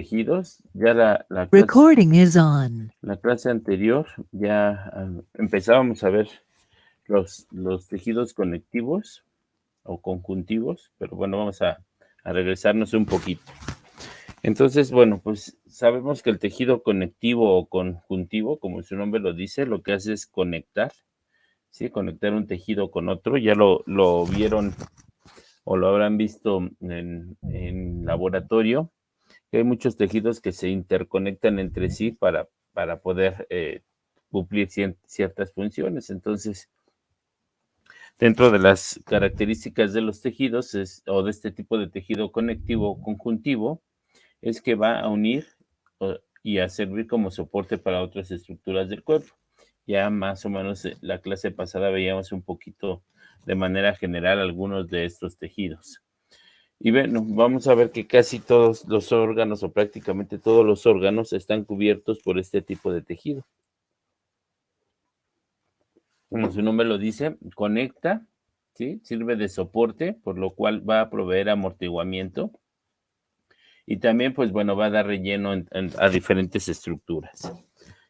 tejidos. Ya Recording is on. la clase anterior ya empezábamos a ver los tejidos conectivos o conjuntivos, pero bueno, vamos a regresarnos un poquito. Entonces, bueno, pues sabemos que el tejido conectivo o conjuntivo, como su nombre lo dice, lo que hace es conectar, ¿sí? Conectar un tejido con otro. Ya lo vieron o lo habrán visto en laboratorio, que hay muchos tejidos que se interconectan entre sí para poder cumplir ciertas funciones. Entonces, dentro de las características de los tejidos o de este tipo de tejido conectivo o conjuntivo, es que va a unir y a servir como soporte para otras estructuras del cuerpo. Ya más o menos la clase pasada veíamos un poquito de manera general algunos de estos tejidos. Y bueno, vamos a ver que casi todos los órganos o prácticamente todos los órganos están cubiertos por este tipo de tejido. Como su nombre lo dice, conecta, ¿sí? Sirve de soporte, por lo cual va a proveer amortiguamiento. Y también, pues bueno, va a dar relleno a diferentes estructuras.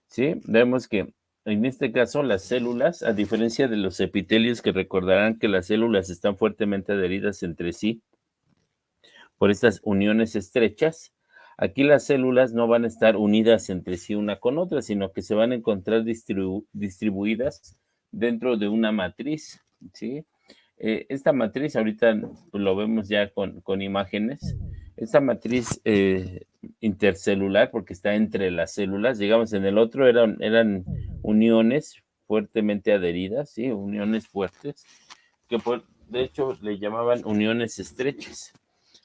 ¿Sí? Vemos que en este caso las células, a diferencia de los epitelios, que recordarán que las células están fuertemente adheridas entre sí por estas uniones estrechas, aquí las células no van a estar unidas entre sí una con otra, sino que se van a encontrar distribuidas dentro de una matriz, ¿sí? Esta matriz, ahorita lo vemos ya con imágenes, esta matriz intercelular, porque está entre las células, digamos, en el otro eran uniones fuertemente adheridas, ¿sí? Uniones fuertes, que de hecho le llamaban uniones estrechas.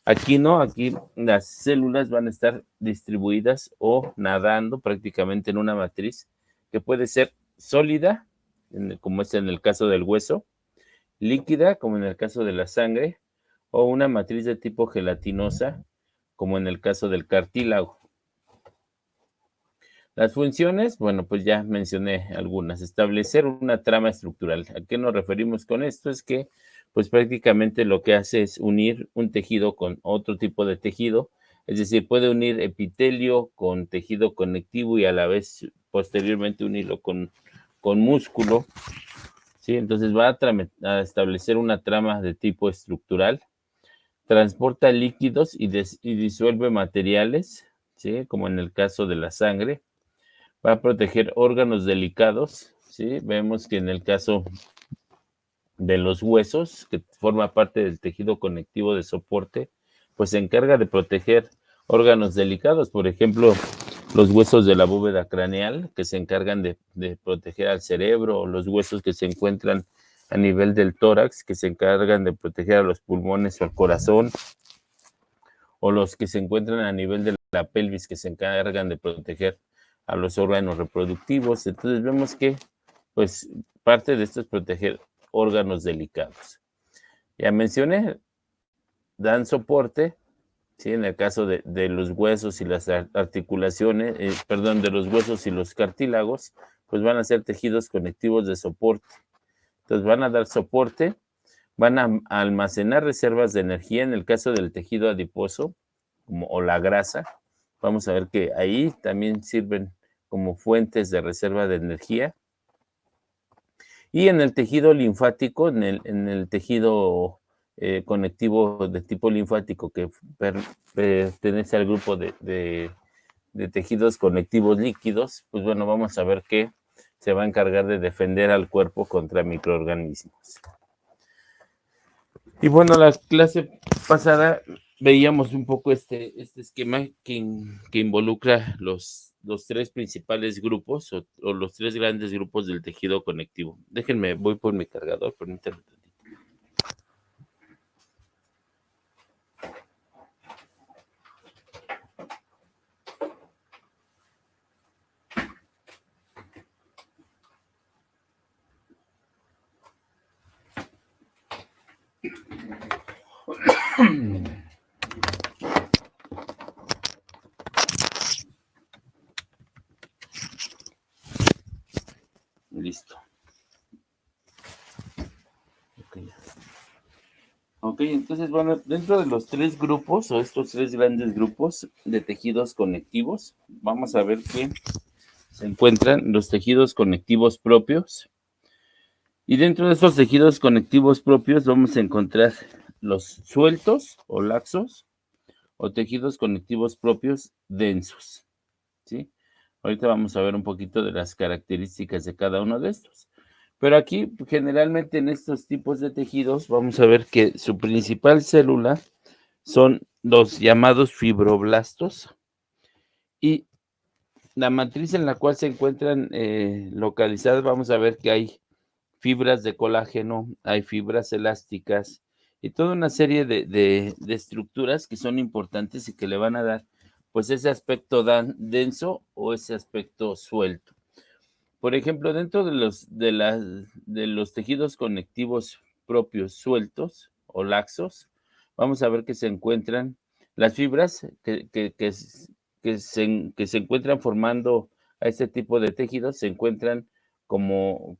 Aquí no, aquí las células van a estar distribuidas o nadando prácticamente en una matriz que puede ser sólida, como es en el caso del hueso, líquida, como en el caso de la sangre, o una matriz de tipo gelatinosa, como en el caso del cartílago. Las funciones, bueno, pues ya mencioné algunas. Establecer una trama estructural. ¿A qué nos referimos con esto? Es que, pues prácticamente lo que hace es unir un tejido con otro tipo de tejido. Es decir, puede unir epitelio con tejido conectivo y a la vez posteriormente unirlo con músculo. ¿Sí? Entonces va a establecer una trama de tipo estructural. Transporta líquidos y disuelve materiales, ¿sí? Como en el caso de la sangre. Va a proteger órganos delicados, ¿sí? Vemos que en el caso de los huesos, que forma parte del tejido conectivo de soporte, pues se encarga de proteger órganos delicados, por ejemplo, los huesos de la bóveda craneal, que se encargan de proteger al cerebro, o los huesos que se encuentran a nivel del tórax, que se encargan de proteger a los pulmones o al corazón, o los que se encuentran a nivel de la pelvis, que se encargan de proteger a los órganos reproductivos. Entonces vemos que, pues, parte de esto es proteger órganos delicados. Ya mencioné, dan soporte, ¿sí? En el caso de los huesos y las articulaciones, perdón, de los huesos y los cartílagos, pues van a ser tejidos conectivos de soporte. Entonces van a dar soporte, van a almacenar reservas de energía en el caso del tejido adiposo o la grasa. Vamos a ver que ahí también sirven como fuentes de reserva de energía. Y en el tejido linfático, en el tejido conectivo de tipo linfático que pertenece al grupo de tejidos conectivos líquidos, pues bueno, vamos a ver que se va a encargar de defender al cuerpo contra microorganismos. Y bueno, la clase pasada veíamos un poco este esquema que involucra los tres principales grupos o los tres grandes grupos del tejido conectivo. Déjenme, voy por mi cargador, permítanme tantito. Listo. Ok. Ok, entonces, bueno, dentro de los tres grupos o estos tres grandes grupos de tejidos conectivos, vamos a ver que se encuentran los tejidos conectivos propios. Y dentro de estos tejidos conectivos propios vamos a encontrar los sueltos o laxos o tejidos conectivos propios densos, ¿sí? Ahorita vamos a ver un poquito de las características de cada uno de estos. Pero aquí, generalmente en estos tipos de tejidos, vamos a ver que su principal célula son los llamados fibroblastos y la matriz en la cual se encuentran localizadas, vamos a ver que hay fibras de colágeno, hay fibras elásticas y toda una serie de estructuras que son importantes y que le van a dar pues ese aspecto denso o ese aspecto suelto. Por ejemplo, dentro de los tejidos conectivos propios sueltos o laxos, vamos a ver que se encuentran las fibras que se encuentran formando a este tipo de tejidos, se encuentran como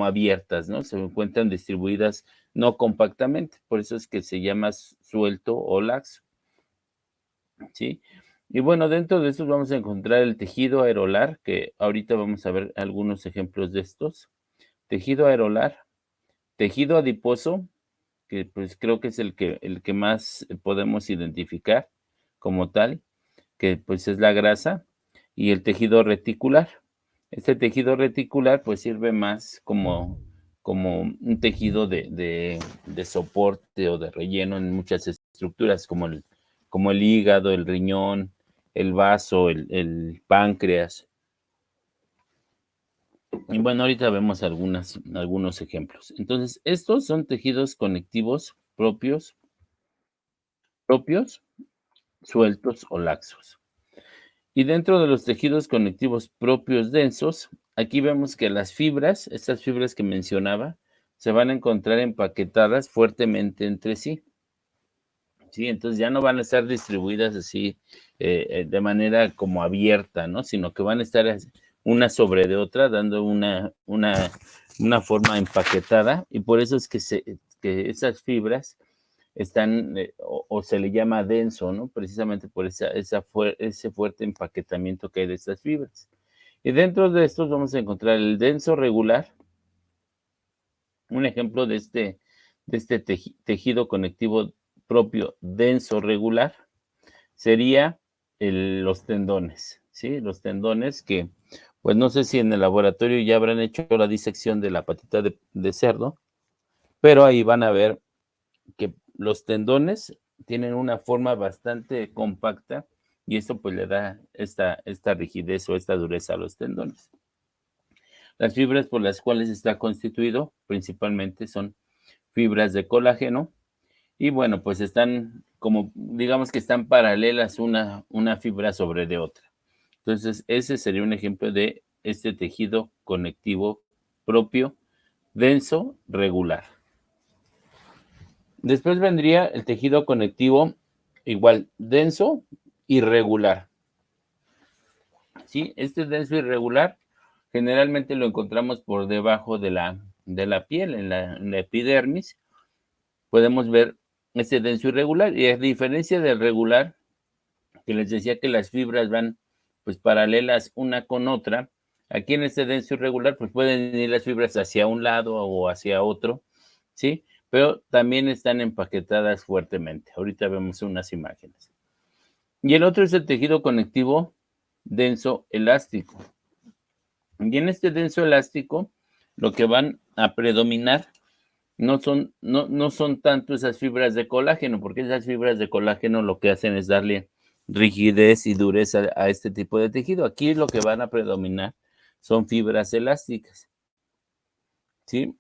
abiertas, ¿no? Se encuentran distribuidas no compactamente, por eso es que se llama suelto o laxo, ¿sí? Y bueno, dentro de estos vamos a encontrar el tejido aerolar, que ahorita vamos a ver algunos ejemplos de estos. Tejido aerolar, tejido adiposo, que pues creo que es el que más podemos identificar como tal, que pues es la grasa, y el tejido reticular. Este tejido reticular pues sirve más como un tejido de soporte o de relleno en muchas estructuras, como el hígado, el riñón, el vaso, el páncreas. Y bueno, ahorita vemos algunos ejemplos. Entonces, estos son tejidos conectivos propios, sueltos o laxos. Y dentro de los tejidos conectivos propios densos, aquí vemos que las fibras, estas fibras que mencionaba, se van a encontrar empaquetadas fuertemente entre sí. Sí, entonces ya no van a estar distribuidas así de manera como abierta, ¿no? Sino que van a estar una sobre de otra, dando una forma empaquetada, y por eso es que esas fibras están, o se le llama denso, ¿no? Precisamente por ese fuerte empaquetamiento que hay de estas fibras. Y dentro de estos vamos a encontrar el denso regular, un ejemplo de este tejido conectivo propio denso regular sería los tendones, ¿sí? Los tendones que, pues no sé si en el laboratorio ya habrán hecho la disección de la patita de cerdo, pero ahí van a ver que los tendones tienen una forma bastante compacta y esto pues le da esta rigidez o esta dureza a los tendones. Las fibras por las cuales está constituido principalmente son fibras de colágeno y bueno, pues están como, digamos que están paralelas una fibra sobre de otra. Entonces, ese sería un ejemplo de este tejido conectivo propio, denso, regular. Después vendría el tejido conectivo igual, denso, irregular. ¿Sí? Este denso irregular generalmente lo encontramos por debajo de la piel, en la epidermis. Podemos ver este denso irregular y a diferencia del regular, que les decía que las fibras van pues paralelas una con otra, aquí en este denso irregular pues pueden ir las fibras hacia un lado o hacia otro, ¿sí? Pero también están empaquetadas fuertemente. Ahorita vemos unas imágenes. Y el otro es el tejido conectivo denso elástico. Y en este denso elástico, lo que van a predominar no son tanto esas fibras de colágeno, porque esas fibras de colágeno lo que hacen es darle rigidez y dureza a este tipo de tejido. Aquí lo que van a predominar son fibras elásticas, ¿sí?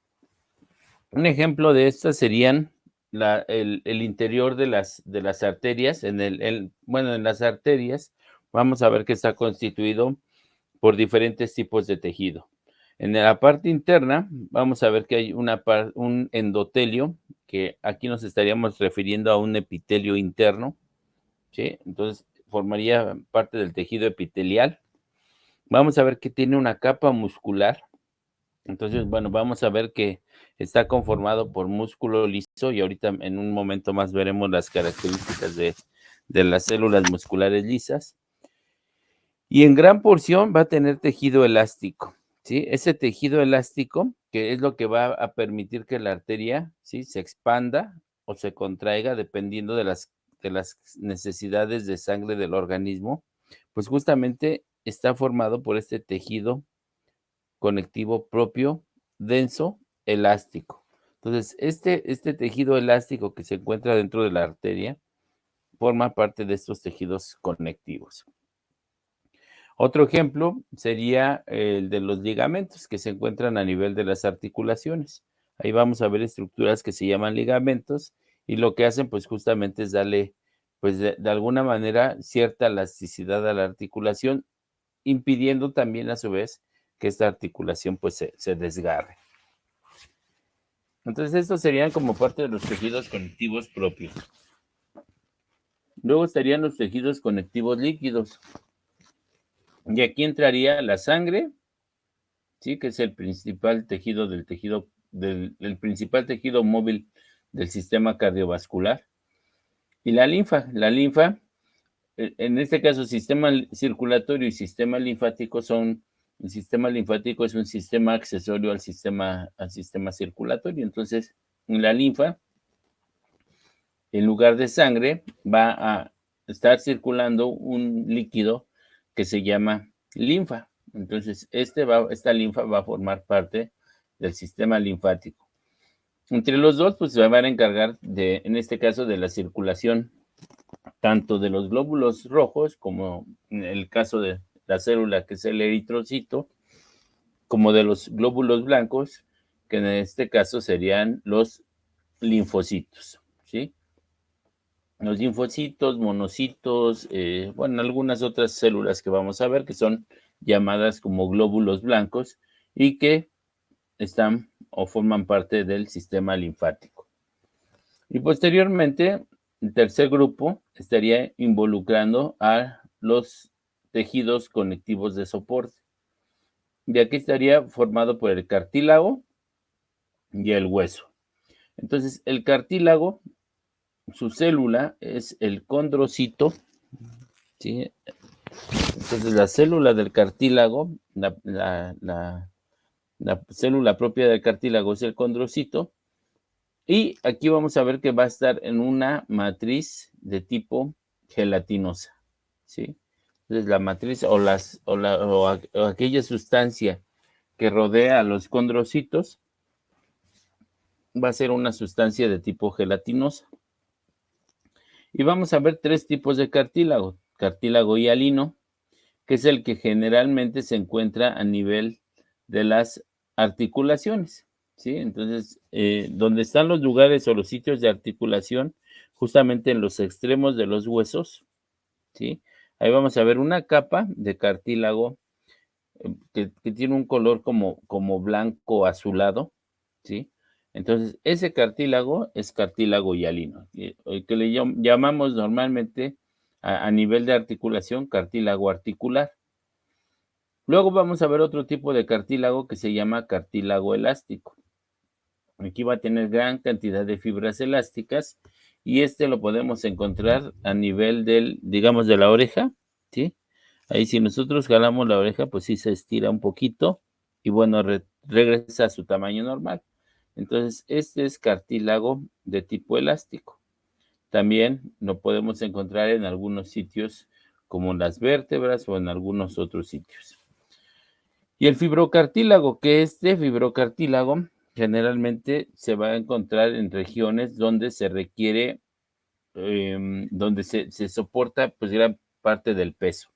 Un ejemplo de estas serían el interior de las arterias. Bueno, en las arterias vamos a ver que está constituido por diferentes tipos de tejido. En la parte interna vamos a ver que hay un endotelio, que aquí nos estaríamos refiriendo a un epitelio interno, ¿sí? Entonces formaría parte del tejido epitelial. Vamos a ver que tiene una capa muscular Entonces, bueno, vamos a ver que está conformado por músculo liso y ahorita en un momento más veremos las características de las células musculares lisas. Y en gran porción va a tener tejido elástico, ¿sí? Ese tejido elástico, que es lo que va a permitir que la arteria, ¿sí?, se expanda o se contraiga dependiendo de las necesidades de sangre del organismo, pues justamente está formado por este tejido conectivo propio, denso, elástico. Entonces, este tejido elástico que se encuentra dentro de la arteria forma parte de estos tejidos conectivos. Otro ejemplo sería el de los ligamentos que se encuentran a nivel de las articulaciones. Ahí vamos a ver estructuras que se llaman ligamentos y lo que hacen pues justamente es darle pues de alguna manera cierta elasticidad a la articulación, impidiendo también a su vez que esta articulación pues se desgarre. Entonces estos serían como parte de los tejidos conectivos propios. Luego estarían los tejidos conectivos líquidos. Y aquí entraría la sangre, ¿sí?, que es el principal tejido el principal tejido móvil del sistema cardiovascular. Y la linfa. La linfa, en este caso, sistema circulatorio y sistema linfático el sistema linfático es un sistema accesorio al sistema circulatorio. Entonces, en la linfa, en lugar de sangre, va a estar circulando un líquido que se llama linfa. Entonces, esta linfa va a formar parte del sistema linfático. Entre los dos, pues se van a encargar en este caso, de la circulación, tanto de los glóbulos rojos, como en el caso de la célula, que es el eritrocito, como de los glóbulos blancos, que en este caso serían los linfocitos, ¿sí? Los linfocitos, monocitos, bueno, algunas otras células que vamos a ver que son llamadas como glóbulos blancos y que están o forman parte del sistema linfático. Y posteriormente, el tercer grupo estaría involucrando a los tejidos conectivos de soporte. De aquí estaría formado por el cartílago y el hueso. Entonces, el cartílago, su célula es el condrocito, ¿sí? Entonces, la célula del cartílago, la célula propia del cartílago es el condrocito, y aquí vamos a ver que va a estar en una matriz de tipo gelatinosa, ¿sí? Entonces, la matriz o aquella sustancia que rodea a los condrocitos va a ser una sustancia de tipo gelatinosa. Y vamos a ver tres tipos de cartílago. Cartílago hialino, que es el que generalmente se encuentra a nivel de las articulaciones, ¿sí? Entonces, donde están los lugares o los sitios de articulación, justamente en los extremos de los huesos, ¿sí? Ahí vamos a ver una capa de cartílago que tiene un color como blanco azulado, ¿sí? Entonces, ese cartílago es cartílago hialino, que le llamamos normalmente a nivel de articulación cartílago articular. Luego vamos a ver otro tipo de cartílago que se llama cartílago elástico. Aquí va a tener gran cantidad de fibras elásticas y lo podemos encontrar a nivel digamos, de la oreja, ¿sí? Ahí si nosotros jalamos la oreja, pues sí se estira un poquito y bueno, regresa a su tamaño normal. Entonces, este es cartílago de tipo elástico. También lo podemos encontrar en algunos sitios como las vértebras o en algunos otros sitios. Y el fibrocartílago, que fibrocartílago generalmente se va a encontrar en regiones donde se requiere, donde se soporta pues gran parte del peso.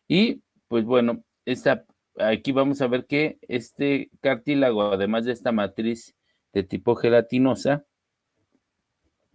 Y pues bueno, aquí vamos a ver que este cartílago, además de esta matriz de tipo gelatinosa,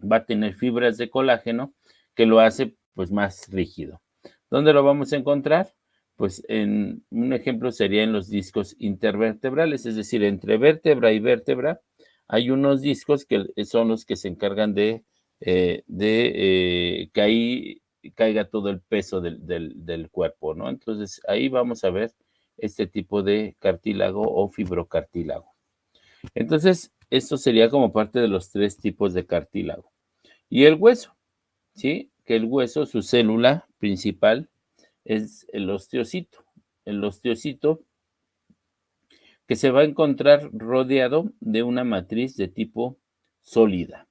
va a tener fibras de colágeno que lo hace pues más rígido. ¿Dónde lo vamos a encontrar? Pues en un ejemplo sería en los discos intervertebrales, es decir, entre vértebra y vértebra hay unos discos que son los que se encargan de que ahí caiga todo el peso del cuerpo, ¿no? Entonces ahí vamos a ver este tipo de cartílago o fibrocartílago. Entonces, esto sería como parte de los 3 tipos de cartílago. Y el hueso, ¿sí? Que el hueso, su célula principal es el osteocito. El osteocito que se va a encontrar rodeado de una matriz de tipo sólida,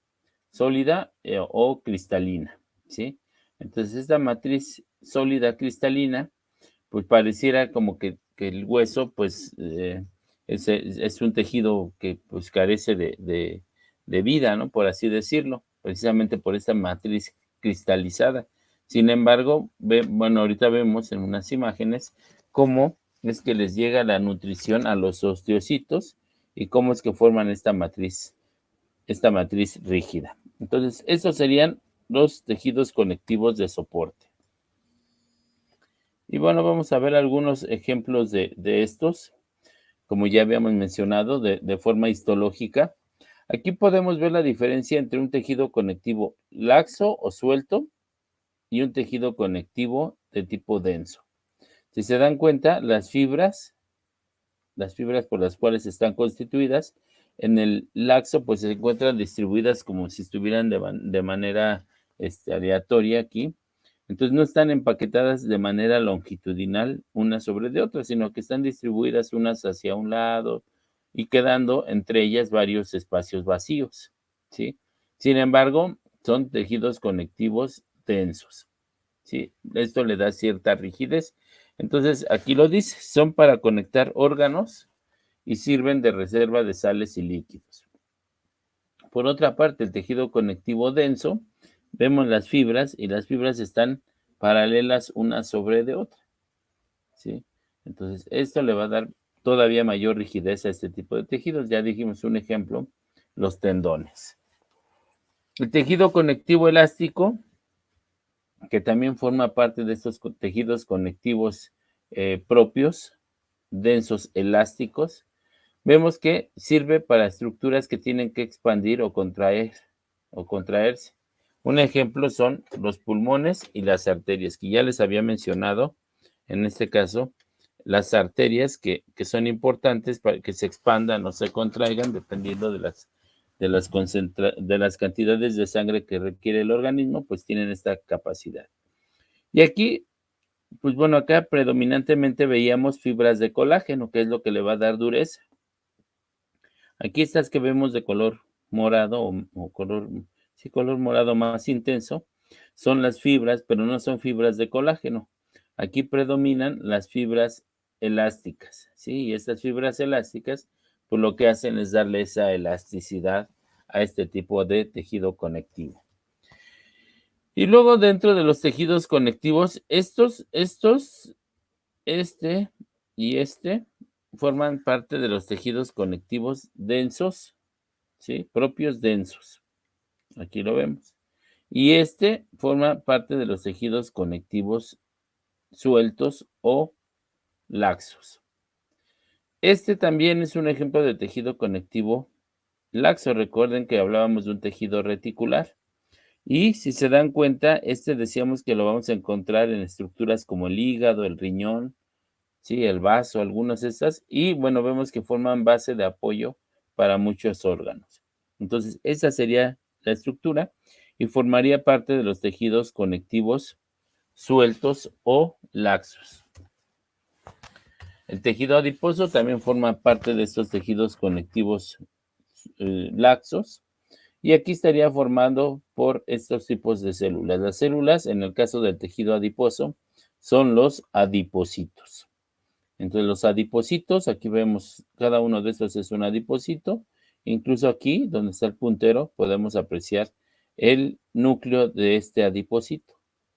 o cristalina, ¿sí? Entonces, esta matriz sólida cristalina, pues pareciera como que el hueso, pues, es un tejido que pues carece de vida, ¿no? Por así decirlo, precisamente por esta matriz cristalizada. Sin embargo, bueno, ahorita vemos en unas imágenes cómo es que les llega la nutrición a los osteocitos y cómo es que forman esta matriz rígida. Entonces, estos serían los tejidos conectivos de soporte. Y bueno, vamos a ver algunos ejemplos de estos, como ya habíamos mencionado, de forma histológica. Aquí podemos ver la diferencia entre un tejido conectivo laxo o suelto y un tejido conectivo de tipo denso. Si se dan cuenta, las fibras por las cuales están constituidas, en el laxo pues se encuentran distribuidas como si estuvieran de manera aleatoria aquí. Entonces no están empaquetadas de manera longitudinal unas sobre de otras, sino que están distribuidas unas hacia un lado y quedando entre ellas varios espacios vacíos, ¿sí? Sin embargo, son tejidos conectivos densos, ¿sí? Esto le da cierta rigidez. Entonces, aquí lo dice, son para conectar órganos y sirven de reserva de sales y líquidos. Por otra parte, el tejido conectivo denso, vemos las fibras y las fibras están paralelas una sobre de otra, ¿sí? Entonces, esto le va a dar todavía mayor rigidez a este tipo de tejidos. Ya dijimos un ejemplo, los tendones. El tejido conectivo elástico, que también forma parte de estos tejidos conectivos propios, densos elásticos, vemos que sirve para estructuras que tienen que expandir o contraerse. Un ejemplo son los pulmones y las arterias, que ya les había mencionado, en este caso, las arterias que son importantes para que se expandan o se contraigan dependiendo de las cantidades de sangre que requiere el organismo, pues tienen esta capacidad. Y aquí, pues bueno, acá predominantemente veíamos fibras de colágeno, que es lo que le va a dar dureza. Aquí estas que vemos de color morado o color morado más intenso, son las fibras, pero no son fibras de colágeno. Aquí predominan las fibras elásticas, ¿sí? Y estas fibras elásticas, pues lo que hacen es darle esa elasticidad a este tipo de tejido conectivo. Y luego dentro de los tejidos conectivos, este y este forman parte de los tejidos conectivos densos, ¿sí? Propios densos. Aquí lo vemos. Y este forma parte de los tejidos conectivos sueltos o laxos. Este también es un ejemplo de tejido conectivo laxo. Recuerden que hablábamos de un tejido reticular. Y si se dan cuenta, decíamos que lo vamos a encontrar en estructuras como el hígado, el riñón, ¿sí? El vaso, algunas de estas. Y bueno, vemos que forman base de apoyo para muchos órganos. Entonces, esa sería la estructura y formaría parte de los tejidos conectivos sueltos o laxos. El tejido adiposo también forma parte de estos tejidos conectivos laxos. Y aquí estaría formado por estos tipos de células. Las células, en el caso del tejido adiposo, son los adipocitos. Entonces, los adipocitos, aquí vemos, cada uno de estos es un adipocito. Incluso aquí, donde está el puntero, podemos apreciar el núcleo de este adipocito,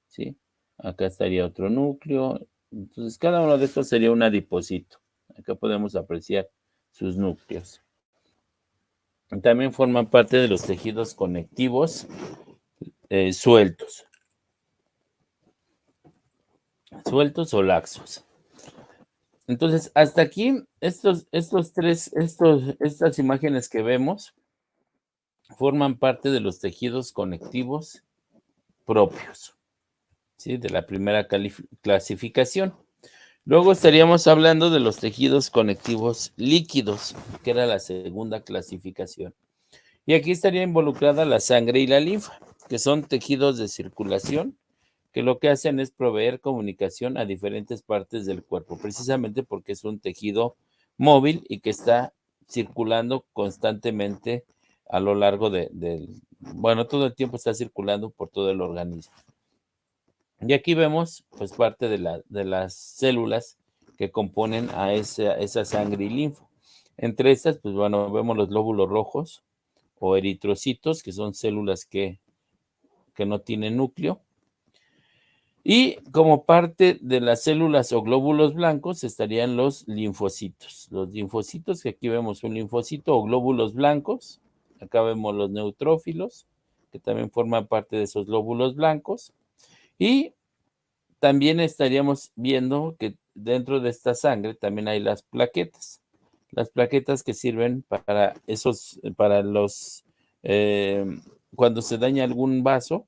¿sí? Acá estaría otro núcleo. Entonces, cada uno de estos sería un adipocito. Acá podemos apreciar sus núcleos. También forman parte de los tejidos conectivos sueltos o laxos. Entonces, hasta aquí, estas imágenes que vemos forman parte de los tejidos conectivos propios, ¿sí? De la primera clasificación. Luego estaríamos hablando de los tejidos conectivos líquidos, que era la segunda clasificación. Y aquí estaría involucrada la sangre y la linfa, que son tejidos de circulación, que lo que hacen es proveer comunicación a diferentes partes del cuerpo, precisamente porque es un tejido móvil y que está circulando constantemente a lo largo bueno, todo el tiempo está circulando por todo el organismo. Y aquí vemos, pues, parte de las células que componen a esa sangre y linfa. Entre estas, pues, bueno, vemos los glóbulos rojos o eritrocitos, que son células que no tienen núcleo. Y como parte de las células o glóbulos blancos estarían los linfocitos. Los linfocitos, que aquí vemos un linfocito o glóbulos blancos. Acá vemos los neutrófilos, que también forman parte de esos glóbulos blancos. Y también estaríamos viendo que dentro de esta sangre también hay las plaquetas. Las plaquetas que sirven para cuando se daña algún vaso,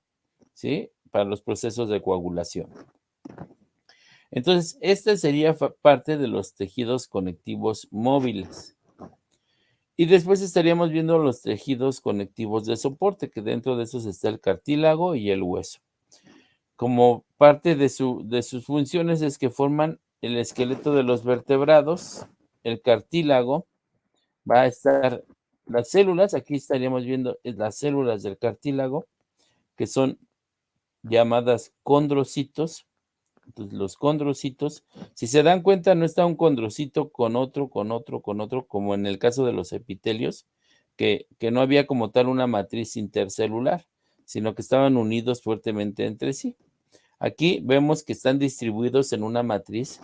¿sí? Para los procesos de coagulación. Entonces, esta sería parte de los tejidos conectivos móviles. Y después estaríamos viendo los tejidos conectivos de soporte, que dentro de esos está el cartílago y el hueso. Como parte de sus funciones es que forman el esqueleto de los vertebrados, el cartílago, va a estar las células, aquí estaríamos viendo las células del cartílago, que son llamadas condrocitos. Entonces, los condrocitos, si se dan cuenta, no está un condrocito con otro, como en el caso de los epitelios, que no había como tal una matriz intercelular, sino que estaban unidos fuertemente entre sí. Aquí vemos que están distribuidos en una matriz,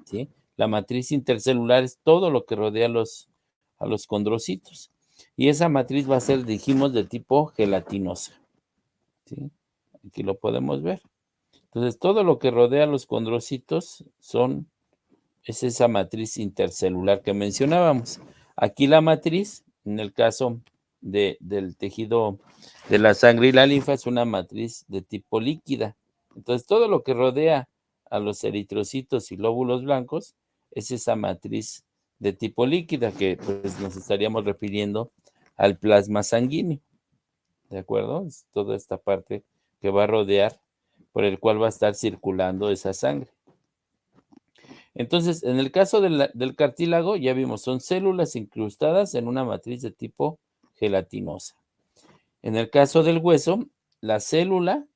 ¿sí? La matriz intercelular es todo lo que rodea a los condrocitos. Y esa matriz va a ser, dijimos, de tipo gelatinosa, ¿sí? Aquí lo podemos ver. Entonces, todo lo que rodea a los condrocitos es esa matriz intercelular que mencionábamos. Aquí la matriz, en el caso del tejido de la sangre y la linfa, es una matriz de tipo líquida. Entonces, todo lo que rodea a los eritrocitos y glóbulos blancos es esa matriz de tipo líquida que pues, nos estaríamos refiriendo al plasma sanguíneo. ¿De acuerdo? Es toda esta parte que va a rodear, por el cual va a estar circulando esa sangre. Entonces, en el caso del cartílago, ya vimos, son células incrustadas en una matriz de tipo gelatinosa. En el caso del hueso, la célula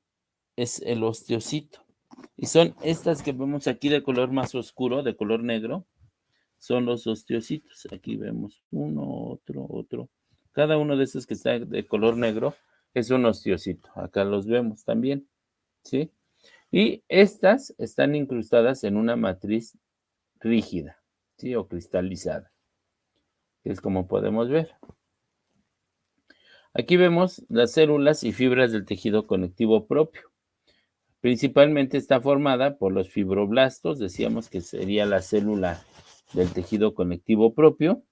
es el osteocito. Y son estas que vemos aquí de color más oscuro, de color negro, son los osteocitos. Aquí vemos uno, otro. Cada uno de estos que está de color negro es un osteocito. Acá los vemos también, ¿sí? Y estas están incrustadas en una matriz rígida, ¿sí? O cristalizada, que es como podemos ver. Aquí vemos las células y fibras del tejido conectivo propio. Principalmente está formada por los fibroblastos, decíamos que sería la célula del tejido conectivo propio,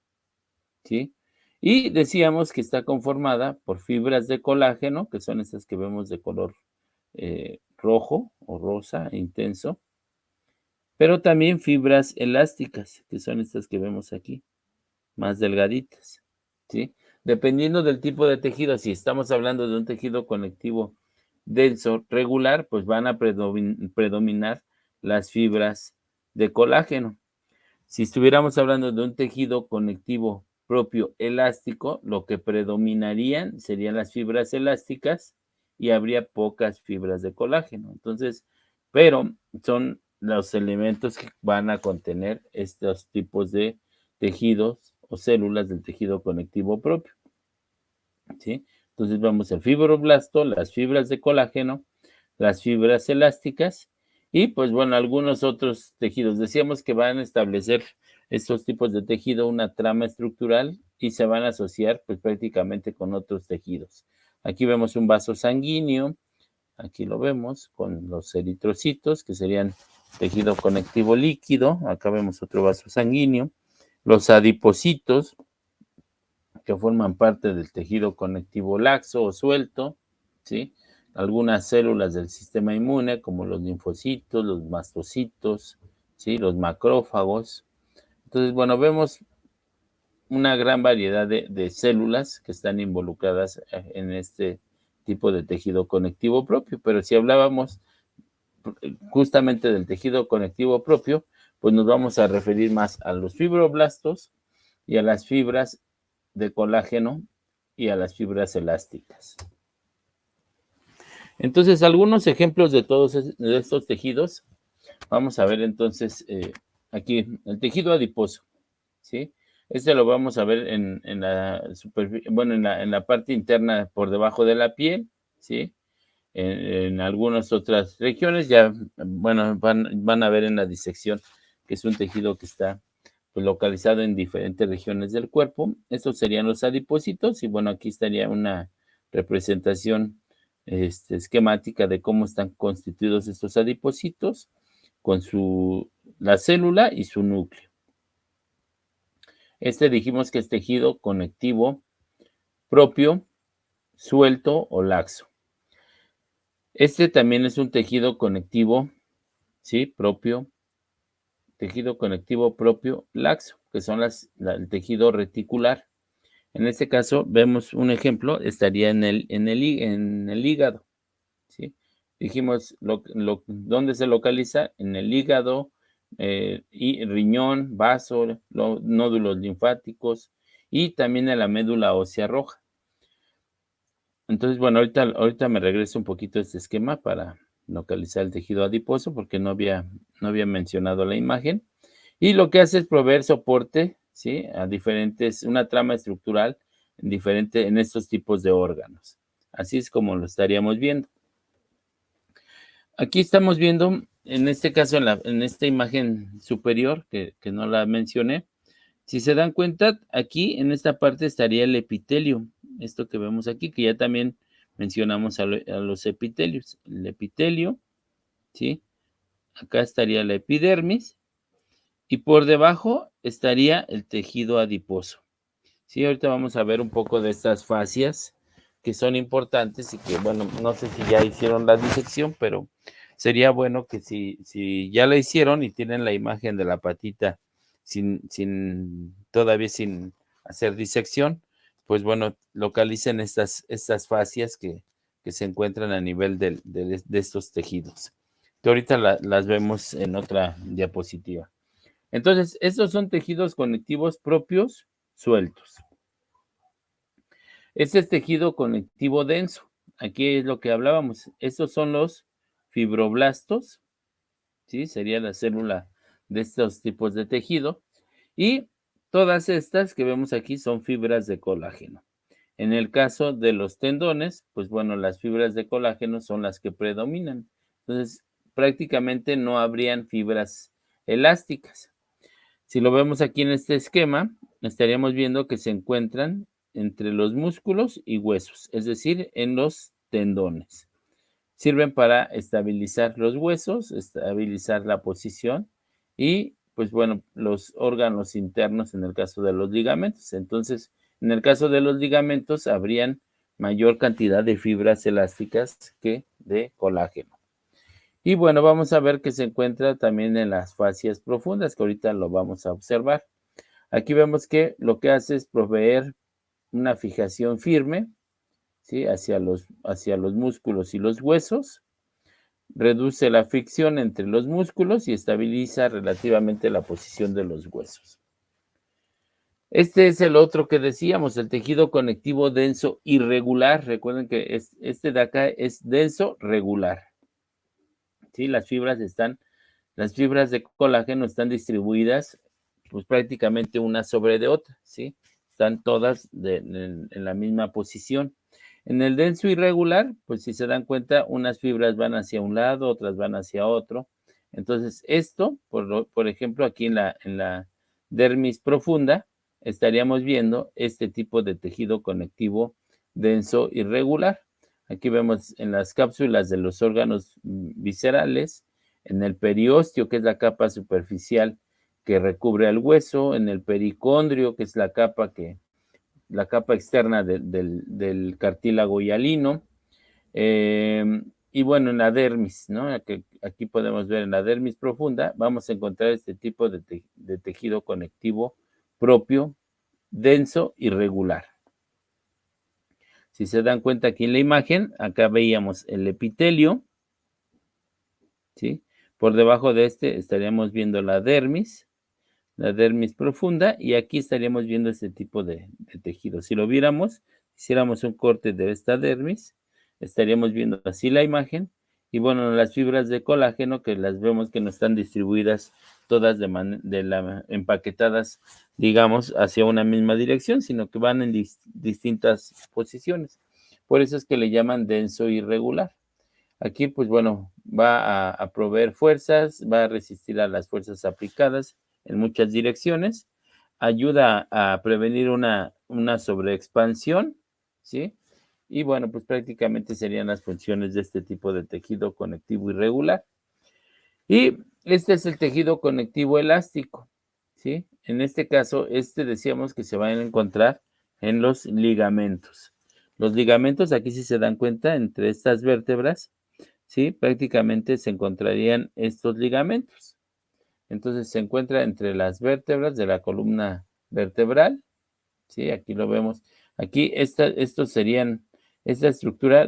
¿sí? Y decíamos que está conformada por fibras de colágeno, que son estas que vemos de color rojo o rosa intenso, pero también fibras elásticas, que son estas que vemos aquí, más delgaditas, ¿sí? Dependiendo del tipo de tejido, si estamos hablando de un tejido conectivo denso regular, pues van a predominar las fibras de colágeno. Si estuviéramos hablando de un tejido conectivo propio elástico, lo que predominarían serían las fibras elásticas y habría pocas fibras de colágeno. Entonces, pero son los elementos que van a contener estos tipos de tejidos o células del tejido conectivo propio, ¿sí? Entonces vamos al fibroblasto, las fibras de colágeno, las fibras elásticas y pues bueno, algunos otros tejidos. Decíamos que van a establecer estos tipos de tejido una trama estructural y se van a asociar pues prácticamente con otros tejidos. Aquí vemos un vaso sanguíneo, aquí lo vemos con los eritrocitos que serían tejido conectivo líquido, acá vemos otro vaso sanguíneo, los adipocitos que forman parte del tejido conectivo laxo o suelto, ¿sí? algunas células del sistema inmune, como los linfocitos, los mastocitos, ¿sí? Los macrófagos. Entonces, bueno, vemos una gran variedad de células que están involucradas en este tipo de tejido conectivo propio. Pero si hablábamos justamente del tejido conectivo propio, pues nos vamos a referir más a los fibroblastos y a las fibras de colágeno y a las fibras elásticas. Entonces, algunos ejemplos de todos estos tejidos. Vamos a ver entonces aquí el tejido adiposo, ¿sí? Este lo vamos a ver en la superficie, bueno, en la parte interna por debajo de la piel, ¿sí? En algunas otras regiones ya, bueno, van a ver en la disección que es un tejido que está pues, localizado en diferentes regiones del cuerpo. Estos serían los adipocitos y bueno, aquí estaría una representación esquemática de cómo están constituidos estos adipocitos con la célula y su núcleo. Dijimos que es tejido conectivo propio, suelto o laxo. También es un tejido conectivo, ¿sí? Propio, tejido conectivo propio laxo, que son el tejido reticular. En este caso, vemos un ejemplo, estaría en el hígado, ¿sí? Dijimos, ¿dónde se localiza? En el hígado, y riñón, vaso, nódulos linfáticos y también en la médula ósea roja. Entonces, bueno, ahorita me regreso un poquito a este esquema para localizar el tejido adiposo porque no había mencionado la imagen. Y lo que hace es proveer soporte, ¿sí? A una trama estructural en estos tipos de órganos. Así es como lo estaríamos viendo. Aquí estamos viendo, en este caso, en esta imagen superior, que no la mencioné, si se dan cuenta, aquí en esta parte estaría el epitelio, esto que vemos aquí, que ya también mencionamos a los epitelios. El epitelio, ¿sí? Acá estaría la epidermis y por debajo estaría el tejido adiposo. Sí, ahorita vamos a ver un poco de estas fascias que son importantes y que, bueno, no sé si ya hicieron la disección, pero sería bueno que si ya la hicieron y tienen la imagen de la patita todavía sin hacer disección, pues bueno, localicen estas fascias que se encuentran a nivel de estos tejidos, que ahorita las vemos en otra diapositiva. Entonces, estos son tejidos conectivos propios sueltos. Este es tejido conectivo denso. Aquí es lo que hablábamos. Estos son los fibroblastos, ¿sí? Sería la célula de estos tipos de tejido. Y todas estas que vemos aquí son fibras de colágeno. En el caso de los tendones, pues bueno, las fibras de colágeno son las que predominan. Entonces, prácticamente no habrían fibras elásticas. Si lo vemos aquí en este esquema, estaríamos viendo que se encuentran entre los músculos y huesos, es decir, en los tendones. Sirven para estabilizar los huesos, estabilizar la posición y, pues bueno, los órganos internos en el caso de los ligamentos. Entonces, en el caso de los ligamentos, habrían mayor cantidad de fibras elásticas que de colágeno. Y bueno, vamos a ver que se encuentra también en las fascias profundas, que ahorita lo vamos a observar. Aquí vemos que lo que hace es proveer una fijación firme, ¿sí? hacia los músculos y los huesos, reduce la fricción entre los músculos y estabiliza relativamente la posición de los huesos. Este es el otro que decíamos, el tejido conectivo denso irregular. Recuerden que este de acá es denso regular. ¿Sí? Las fibras de colágeno están distribuidas pues prácticamente una sobre de otra, ¿sí? Están todas en la misma posición. En el denso irregular, pues si se dan cuenta, unas fibras van hacia un lado, otras van hacia otro. Entonces, esto, por ejemplo, aquí en la dermis profunda, estaríamos viendo este tipo de tejido conectivo denso irregular. Aquí vemos en las cápsulas de los órganos viscerales, en el periósteo, que es la capa superficial que recubre al hueso, en el pericondrio, que es la capa externa del cartílago hialino, Y bueno, en la dermis, ¿no? Aquí podemos ver en la dermis profunda, vamos a encontrar este tipo de tejido conectivo propio, denso y regular. Si se dan cuenta aquí en la imagen, acá veíamos el epitelio, ¿sí? Por debajo de este estaríamos viendo la dermis profunda, y aquí estaríamos viendo este tipo de tejido. Si lo viéramos, hiciéramos un corte de esta dermis, estaríamos viendo así la imagen, y bueno, las fibras de colágeno que las vemos que no están distribuidas todas empaquetadas, digamos, hacia una misma dirección, sino que van en distintas posiciones. Por eso es que le llaman denso irregular. Aquí, pues bueno, va a proveer fuerzas, va a resistir a las fuerzas aplicadas en muchas direcciones, ayuda a prevenir una sobreexpansión, ¿sí? Y bueno, pues prácticamente serían las funciones de este tipo de tejido conectivo irregular. Y este es el tejido conectivo elástico, ¿sí? En este caso, decíamos que se van a encontrar en los ligamentos. Los ligamentos, aquí si se dan cuenta, entre estas vértebras, ¿sí? Prácticamente se encontrarían estos ligamentos. Entonces se encuentra entre las vértebras de la columna vertebral, ¿sí? Aquí lo vemos. Aquí esta estructura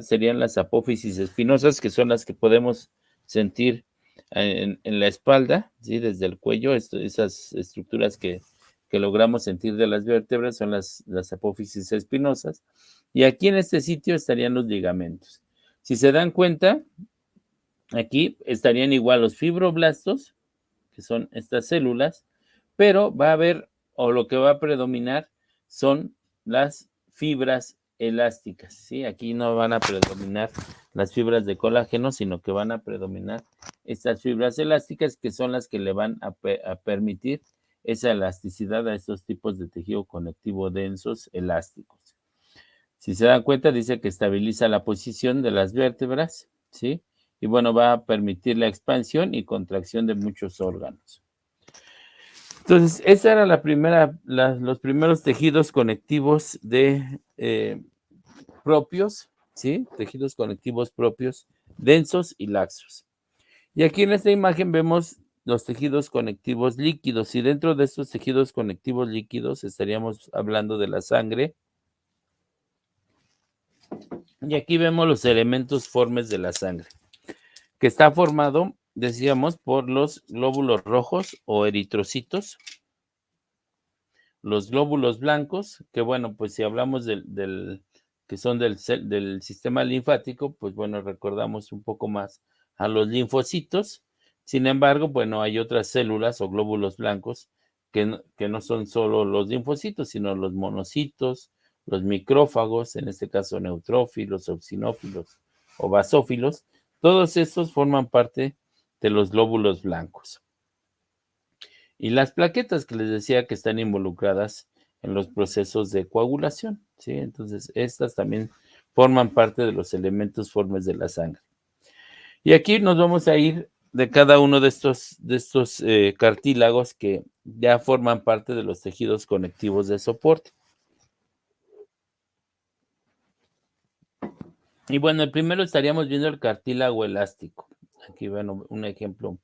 serían las apófisis espinosas, que son las que podemos sentir en la espalda, ¿sí? Desde el cuello, esas estructuras que logramos sentir de las vértebras son las apófisis espinosas. Y aquí en este sitio estarían los ligamentos. Si se dan cuenta, aquí estarían igual los fibroblastos, que son estas células, pero va a haber, o lo que va a predominar, son las fibras elásticas, ¿sí? Aquí no van a predominar las fibras de colágeno, sino que van a predominar estas fibras elásticas, que son las que le van a permitir esa elasticidad a estos tipos de tejido conectivo densos elásticos. Si se dan cuenta, dice que estabiliza la posición de las vértebras, ¿sí? Y bueno, va a permitir la expansión y contracción de muchos órganos. Entonces, esa era los primeros tejidos conectivos propios, ¿sí? Tejidos conectivos propios, densos y laxos. Y aquí en esta imagen vemos los tejidos conectivos líquidos, y dentro de estos tejidos conectivos líquidos estaríamos hablando de la sangre. Y aquí vemos los elementos formes de la sangre, que está formado, decíamos, por los glóbulos rojos o eritrocitos, los glóbulos blancos, que bueno, pues si hablamos que son del sistema linfático, pues bueno, recordamos un poco más a los linfocitos. Sin embargo, bueno, hay otras células o glóbulos blancos que no son solo los linfocitos, sino los monocitos, los micrófagos, en este caso neutrófilos, eosinófilos o basófilos. Todos estos forman parte de los glóbulos blancos. Y las plaquetas que les decía que están involucradas en los procesos de coagulación, ¿sí? Entonces, estas también forman parte de los elementos formes de la sangre. Y aquí nos vamos a ir de cada uno de estos cartílagos que ya forman parte de los tejidos conectivos de soporte. Y bueno, el primero estaríamos viendo el cartílago elástico. Aquí, bueno, un ejemplo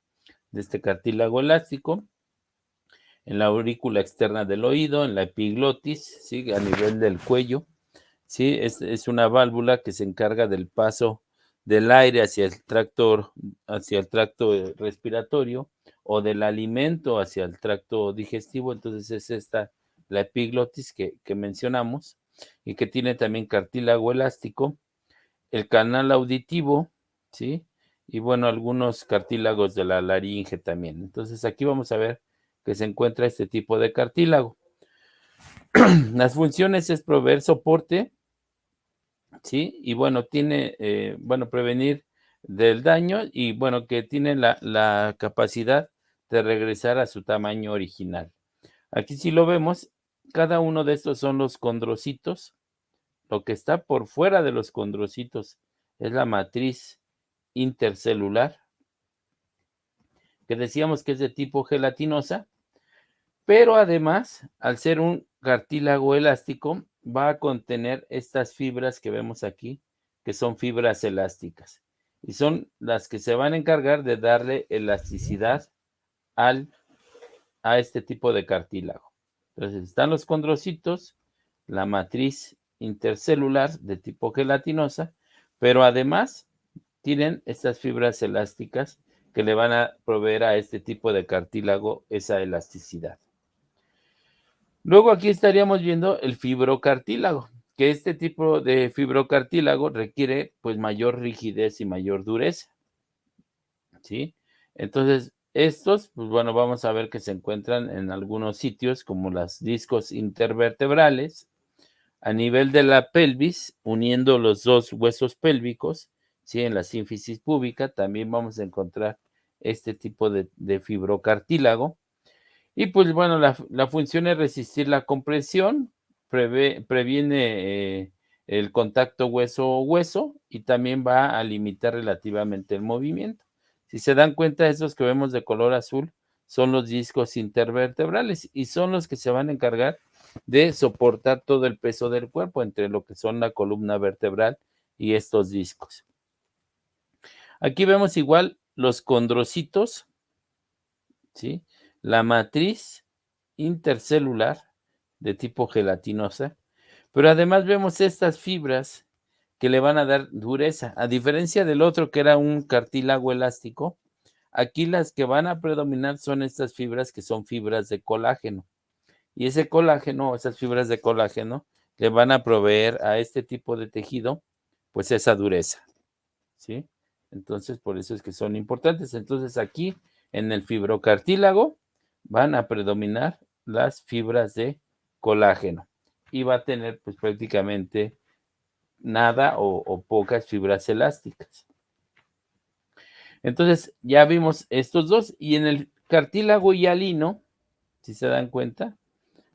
de este cartílago elástico. En la aurícula externa del oído, en la epiglotis, ¿sí? A nivel del cuello, ¿sí? Es una válvula que se encarga del paso del aire hacia el tracto respiratorio, o del alimento hacia el tracto digestivo. Entonces es esta la epiglotis que mencionamos, y que tiene también cartílago elástico, el canal auditivo, ¿sí? Y bueno, algunos cartílagos de la laringe también. Entonces aquí vamos a ver que se encuentra este tipo de cartílago. Las funciones es proveer soporte, ¿sí? Y bueno, tiene, prevenir del daño, y bueno, que tiene la capacidad de regresar a su tamaño original. Aquí si lo vemos, cada uno de estos son los condrocitos. Lo que está por fuera de los condrocitos es la matriz intercelular, que decíamos que es de tipo gelatinosa, pero además, al ser un cartílago elástico, va a contener estas fibras que vemos aquí, que son fibras elásticas. Y son las que se van a encargar de darle elasticidad a este tipo de cartílago. Entonces están los condrocitos, la matriz intercelular de tipo gelatinosa, pero además tienen estas fibras elásticas que le van a proveer a este tipo de cartílago esa elasticidad. Luego aquí estaríamos viendo el fibrocartílago, que este tipo de fibrocartílago requiere pues mayor rigidez y mayor dureza, ¿sí? Entonces, estos, pues bueno, vamos a ver que se encuentran en algunos sitios como los discos intervertebrales, a nivel de la pelvis, uniendo los dos huesos pélvicos, ¿sí? En la sínfisis púbica también vamos a encontrar este tipo de fibrocartílago. Y pues bueno, la función es resistir la compresión, previene el contacto hueso-hueso y también va a limitar relativamente el movimiento. Si se dan cuenta, esos que vemos de color azul son los discos intervertebrales y son los que se van a encargar de soportar todo el peso del cuerpo entre lo que son la columna vertebral y estos discos. Aquí vemos igual los condrocitos, ¿sí? La matriz intercelular de tipo gelatinosa, pero además vemos estas fibras que le van a dar dureza. A diferencia del otro que era un cartílago elástico, aquí las que van a predominar son estas fibras que son fibras de colágeno. Y ese colágeno, esas fibras de colágeno, le van a proveer a este tipo de tejido, pues esa dureza, ¿sí? Entonces, por eso es que son importantes. Entonces, aquí en el fibrocartílago van a predominar las fibras de colágeno y va a tener pues prácticamente nada o pocas fibras elásticas. Entonces, ya vimos estos dos y en el cartílago hialino, si se dan cuenta,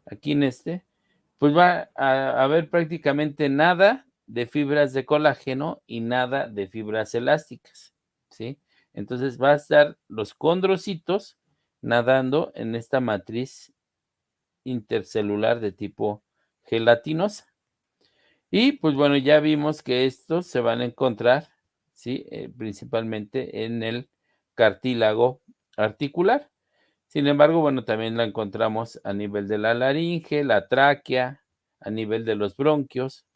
aquí en este, pues va a haber prácticamente nada de fibras de colágeno y nada de fibras elásticas, ¿sí? Entonces va a estar los condrocitos nadando en esta matriz intercelular de tipo gelatinosa. Y pues bueno, ya vimos que estos se van a encontrar, ¿sí? Principalmente en el cartílago articular. Sin embargo, bueno, también la encontramos a nivel de la laringe, la tráquea, a nivel de los bronquios,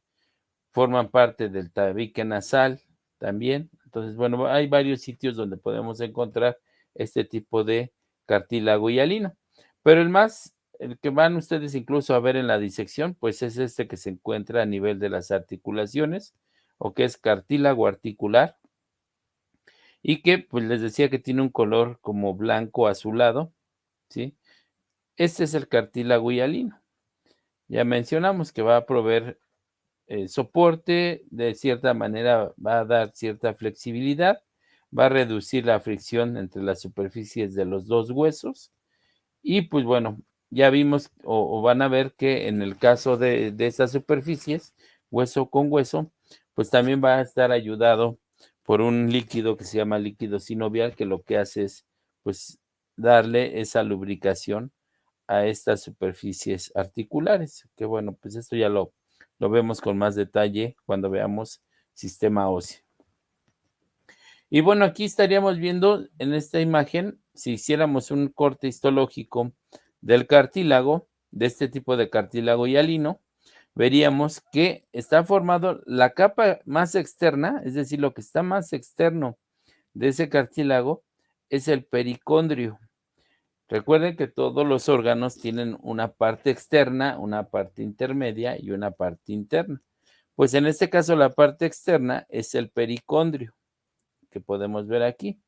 forman parte del tabique nasal también. Entonces, bueno, hay varios sitios donde podemos encontrar este tipo de cartílago hialino. Pero el que van ustedes incluso a ver en la disección, pues es este que se encuentra a nivel de las articulaciones, o que es cartílago articular, y que, pues les decía que tiene un color como blanco azulado, ¿sí? Este es el cartílago hialino. Ya mencionamos que va a proveer soporte, de cierta manera va a dar cierta flexibilidad, va a reducir la fricción entre las superficies de los dos huesos y pues bueno, ya vimos o van a ver que en el caso de estas superficies, hueso con hueso, pues también va a estar ayudado por un líquido que se llama líquido sinovial, que lo que hace es pues darle esa lubricación a estas superficies articulares, que bueno, pues esto ya lo vemos con más detalle cuando veamos sistema óseo. Y bueno, aquí estaríamos viendo en esta imagen, si hiciéramos un corte histológico del cartílago, de este tipo de cartílago hialino, veríamos que está formado la capa más externa, es decir, lo que está más externo de ese cartílago es el pericondrio. Recuerden que todos los órganos tienen una parte externa, una parte intermedia y una parte interna. Pues en este caso la parte externa es el pericondrio, que podemos ver aquí.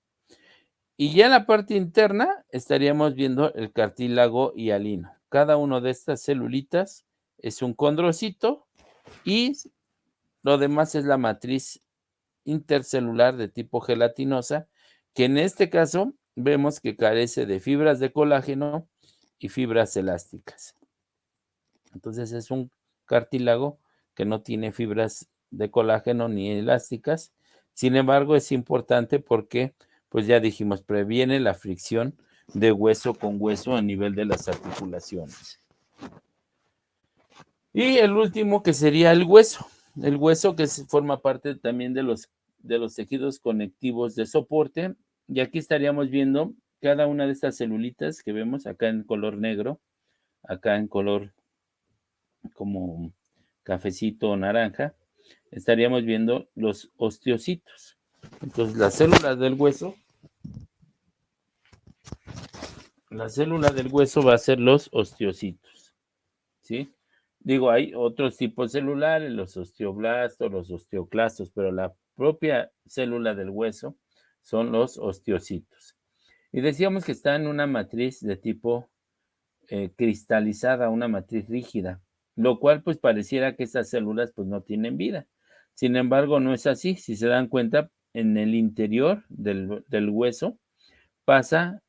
Y ya en la parte interna estaríamos viendo el cartílago hialino. Cada una de estas celulitas es un condrocito y lo demás es la matriz intercelular de tipo gelatinosa, que en este caso vemos que carece de fibras de colágeno y fibras elásticas. Entonces es un cartílago que no tiene fibras de colágeno ni elásticas. Sin embargo, es importante porque, pues ya dijimos, previene la fricción de hueso con hueso a nivel de las articulaciones. Y el último que sería el hueso. el hueso que forma parte también de los tejidos conectivos de soporte. Y aquí estaríamos viendo cada una de estas celulitas que vemos acá en color negro, acá en color como cafecito o naranja. Estaríamos viendo los osteocitos. Entonces, la célula del hueso va a ser los osteocitos, ¿sí? Digo, hay otros tipos celulares, los osteoblastos, los osteoclastos, pero la propia célula del hueso son los osteocitos. Y decíamos que está en una matriz de tipo cristalizada, una matriz rígida, lo cual pues pareciera que estas células pues no tienen vida. Sin embargo, no es así. Si se dan cuenta, en el interior del hueso pasan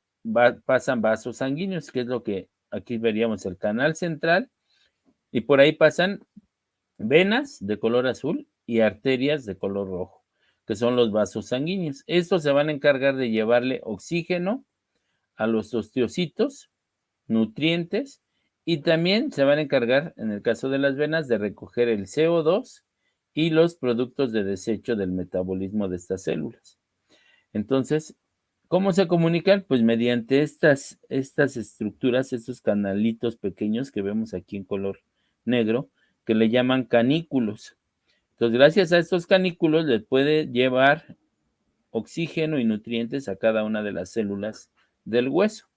vasos sanguíneos, que es lo que aquí veríamos el canal central, y por ahí pasan venas de color azul y arterias de color rojo, que son los vasos sanguíneos. Estos se van a encargar de llevarle oxígeno a los osteocitos, nutrientes, y también se van a encargar, en el caso de las venas, de recoger el CO2 y los productos de desecho del metabolismo de estas células. Entonces, ¿cómo se comunican? Pues mediante estas estructuras, estos canalitos pequeños que vemos aquí en color negro, que le llaman canículos. Entonces, gracias a estos canículos le puede llevar oxígeno y nutrientes a cada una de las células del hueso.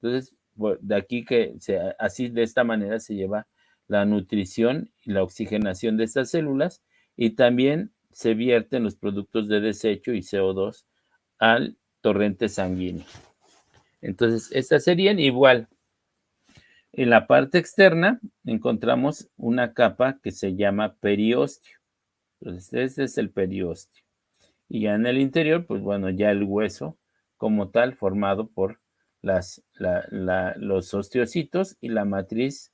Entonces, de aquí que así de esta manera se lleva la nutrición y la oxigenación de estas células, y también se vierten los productos de desecho y CO2 al torrente sanguíneo. Entonces, estas serían igual. En la parte externa encontramos una capa que se llama periósteo. Entonces, este es el periósteo. Y ya en el interior, pues bueno, ya el hueso como tal, formado por los osteocitos y la matriz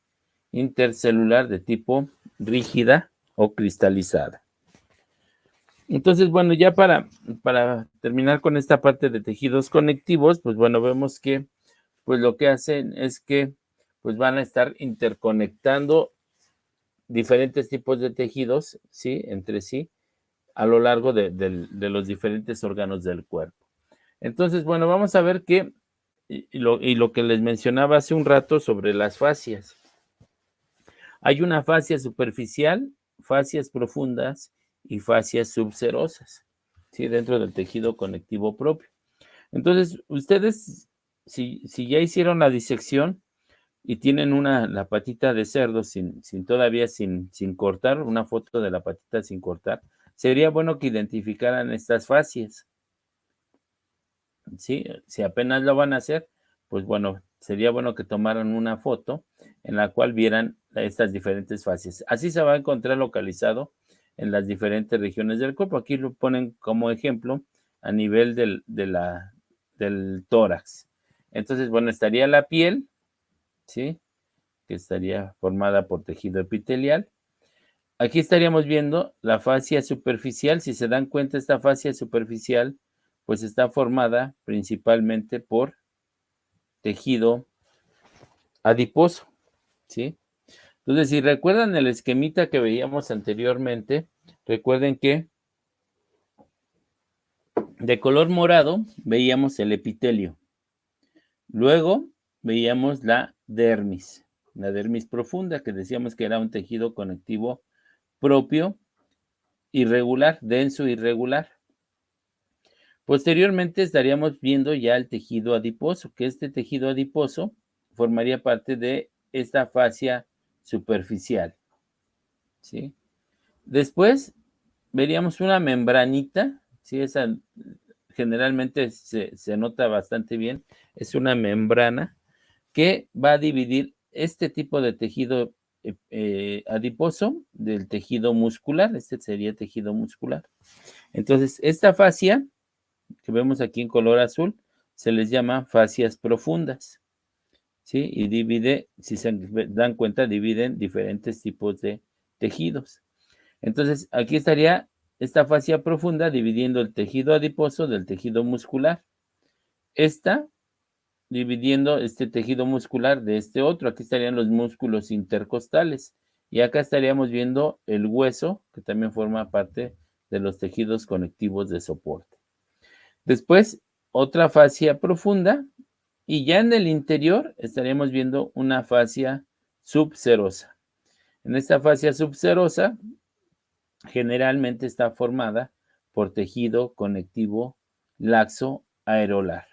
intercelular de tipo rígida o cristalizada. Entonces, bueno, ya para terminar con esta parte de tejidos conectivos, pues bueno, vemos que pues lo que hacen es que pues van a estar interconectando diferentes tipos de tejidos, ¿sí? Entre sí, a lo largo de los diferentes órganos del cuerpo. Entonces, bueno, vamos a ver qué y lo que les mencionaba hace un rato sobre las fascias. Hay una fascia superficial, fascias profundas y fascias subserosas, ¿sí? Dentro del tejido conectivo propio. Entonces, ustedes, si ya hicieron la disección y tienen la patita de cerdo todavía sin cortar, una foto de la patita sin cortar, sería bueno que identificaran estas fascias, ¿sí? Si apenas lo van a hacer, pues bueno, sería bueno que tomaran una foto en la cual vieran estas diferentes fascias. Así se va a encontrar localizado en las diferentes regiones del cuerpo. Aquí lo ponen como ejemplo a nivel del tórax. Entonces, bueno, estaría la piel, ¿sí? Que estaría formada por tejido epitelial. Aquí estaríamos viendo la fascia superficial. Si se dan cuenta, esta fascia superficial pues está formada principalmente por tejido adiposo, ¿sí? Entonces, si recuerdan el esquemita que veíamos anteriormente, recuerden que de color morado veíamos el epitelio. Luego veíamos la dermis profunda, que decíamos que era un tejido conectivo propio, irregular, denso, irregular. Posteriormente estaríamos viendo ya el tejido adiposo, que este tejido adiposo formaría parte de esta fascia superficial, ¿sí? Después veríamos una membranita, ¿sí? Esa generalmente se nota bastante bien, es una membrana que va a dividir este tipo de tejido adiposo del tejido muscular. Este sería tejido muscular. Entonces, esta fascia que vemos aquí en color azul se les llama fascias profundas, ¿sí? Y divide, si se dan cuenta, dividen diferentes tipos de tejidos. Entonces, aquí estaría esta fascia profunda dividiendo el tejido adiposo del tejido muscular. Esta dividiendo este tejido muscular de este otro. Aquí estarían los músculos intercostales. Y acá estaríamos viendo el hueso, que también forma parte de los tejidos conectivos de soporte. Después, otra fascia profunda, y ya en el interior estaríamos viendo una fascia subserosa. En esta fascia subserosa generalmente está formada por tejido conectivo laxo aerolar,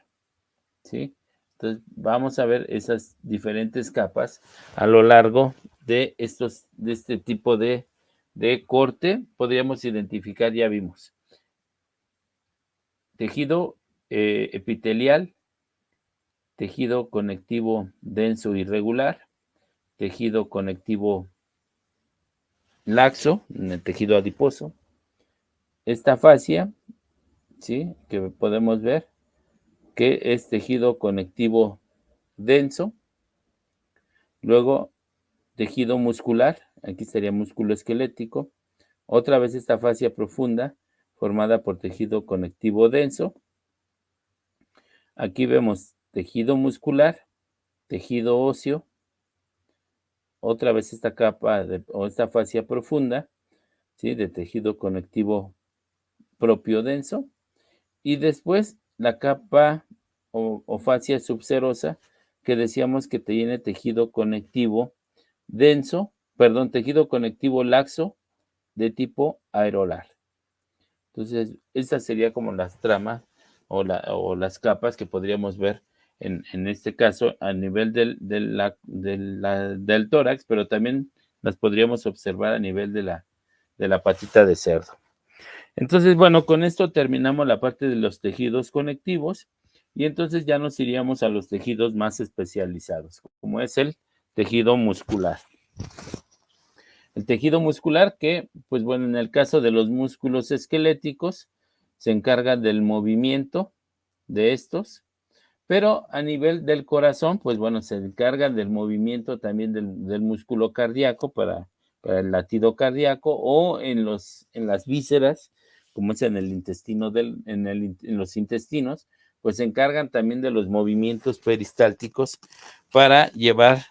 ¿sí? Entonces, vamos a ver esas diferentes capas a lo largo de este tipo de corte. Podríamos identificar, ya vimos, tejido epitelial, tejido conectivo denso irregular, tejido conectivo laxo, en el tejido adiposo. Esta fascia, ¿sí?, que podemos ver que es tejido conectivo denso. Luego, tejido muscular, aquí sería músculo esquelético. Otra vez esta fascia profunda formada por tejido conectivo denso. Aquí vemos tejido muscular, tejido óseo. Otra vez esta capa o esta fascia profunda, ¿sí?, de tejido conectivo propio denso. Y después la capa o fascia subserosa, que decíamos que tiene tejido conectivo denso, perdón, tejido conectivo laxo de tipo aerolar. Entonces, esta sería como las tramas o las capas que podríamos ver en este caso a nivel del tórax, pero también las podríamos observar a nivel de la patita de cerdo. Entonces, bueno, con esto terminamos la parte de los tejidos conectivos y entonces ya nos iríamos a los tejidos más especializados, como es el tejido muscular. El tejido muscular que, pues bueno, en el caso de los músculos esqueléticos, se encarga del movimiento de estos, pero a nivel del corazón, pues bueno, se encarga del movimiento también del músculo cardíaco para el latido cardíaco o en las vísceras, como es en el intestino, en los intestinos, pues se encargan también de los movimientos peristálticos para llevar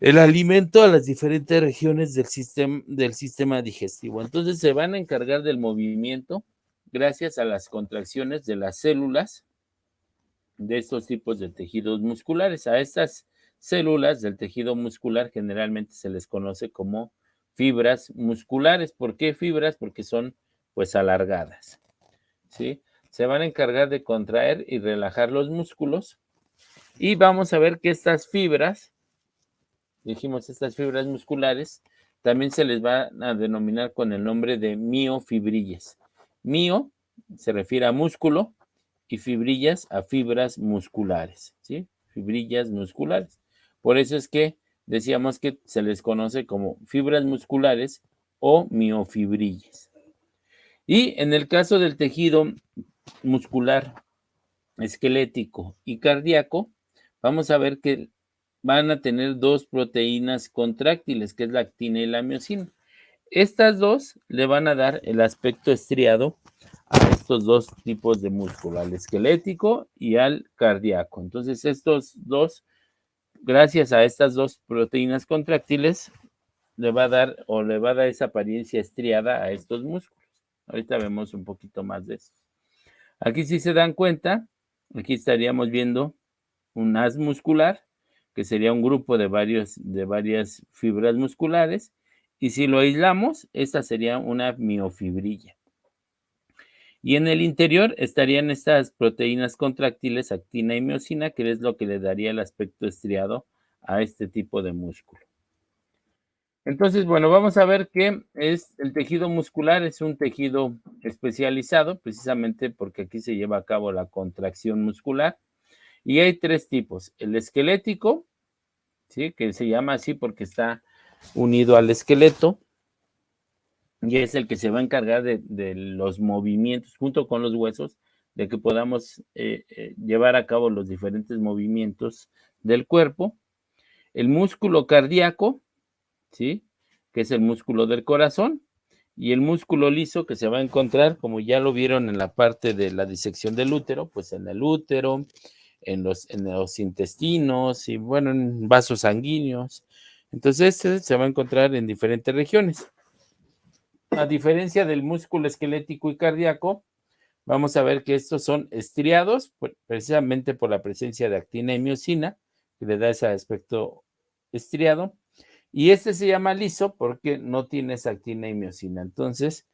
el alimento a las diferentes regiones del sistema digestivo. Entonces se van a encargar del movimiento gracias a las contracciones de las células de estos tipos de tejidos musculares. A estas células del tejido muscular generalmente se les conoce como fibras musculares. ¿Por qué fibras? Porque son pues alargadas, ¿sí? Se van a encargar de contraer y relajar los músculos y vamos a ver que estas fibras, dijimos estas fibras musculares, también se les va a denominar con el nombre de miofibrillas. Mio se refiere a músculo y fibrillas a fibras musculares, ¿sí? Fibrillas musculares. Por eso es que decíamos que se les conoce como fibras musculares o miofibrillas. Y en el caso del tejido muscular, esquelético y cardíaco, vamos a ver que van a tener dos proteínas contráctiles, que es la actina y la miosina. Estas dos le van a dar el aspecto estriado a estos dos tipos de músculo, al esquelético y al cardíaco. Entonces, estos dos, gracias a estas dos proteínas contráctiles, le va a dar esa apariencia estriada a estos músculos. Ahorita vemos un poquito más de eso. Aquí si se dan cuenta, aquí estaríamos viendo un haz muscular, que sería un grupo de varias fibras musculares, y si lo aislamos, esta sería una miofibrilla. Y en el interior estarían estas proteínas contráctiles, actina y miosina, que es lo que le daría el aspecto estriado a este tipo de músculo. Entonces, bueno, vamos a ver qué es el tejido muscular. Es un tejido especializado, precisamente porque aquí se lleva a cabo la contracción muscular. Y hay tres tipos. El esquelético, ¿sí?, que se llama así porque está unido al esqueleto. Y es el que se va a encargar de los movimientos, junto con los huesos, de que podamos llevar a cabo los diferentes movimientos del cuerpo. El músculo cardíaco, ¿sí?, que es el músculo del corazón, y el músculo liso que se va a encontrar, como ya lo vieron en la parte de la disección del útero, pues en el útero, en los intestinos y bueno, en vasos sanguíneos Entonces, este se va a encontrar en diferentes regiones. A diferencia del músculo esquelético y cardíaco, vamos a ver que estos son estriados precisamente por la presencia de actina y miosina, que le da ese aspecto estriado. Y este se llama liso porque no tiene esa actina y miosina. Entonces,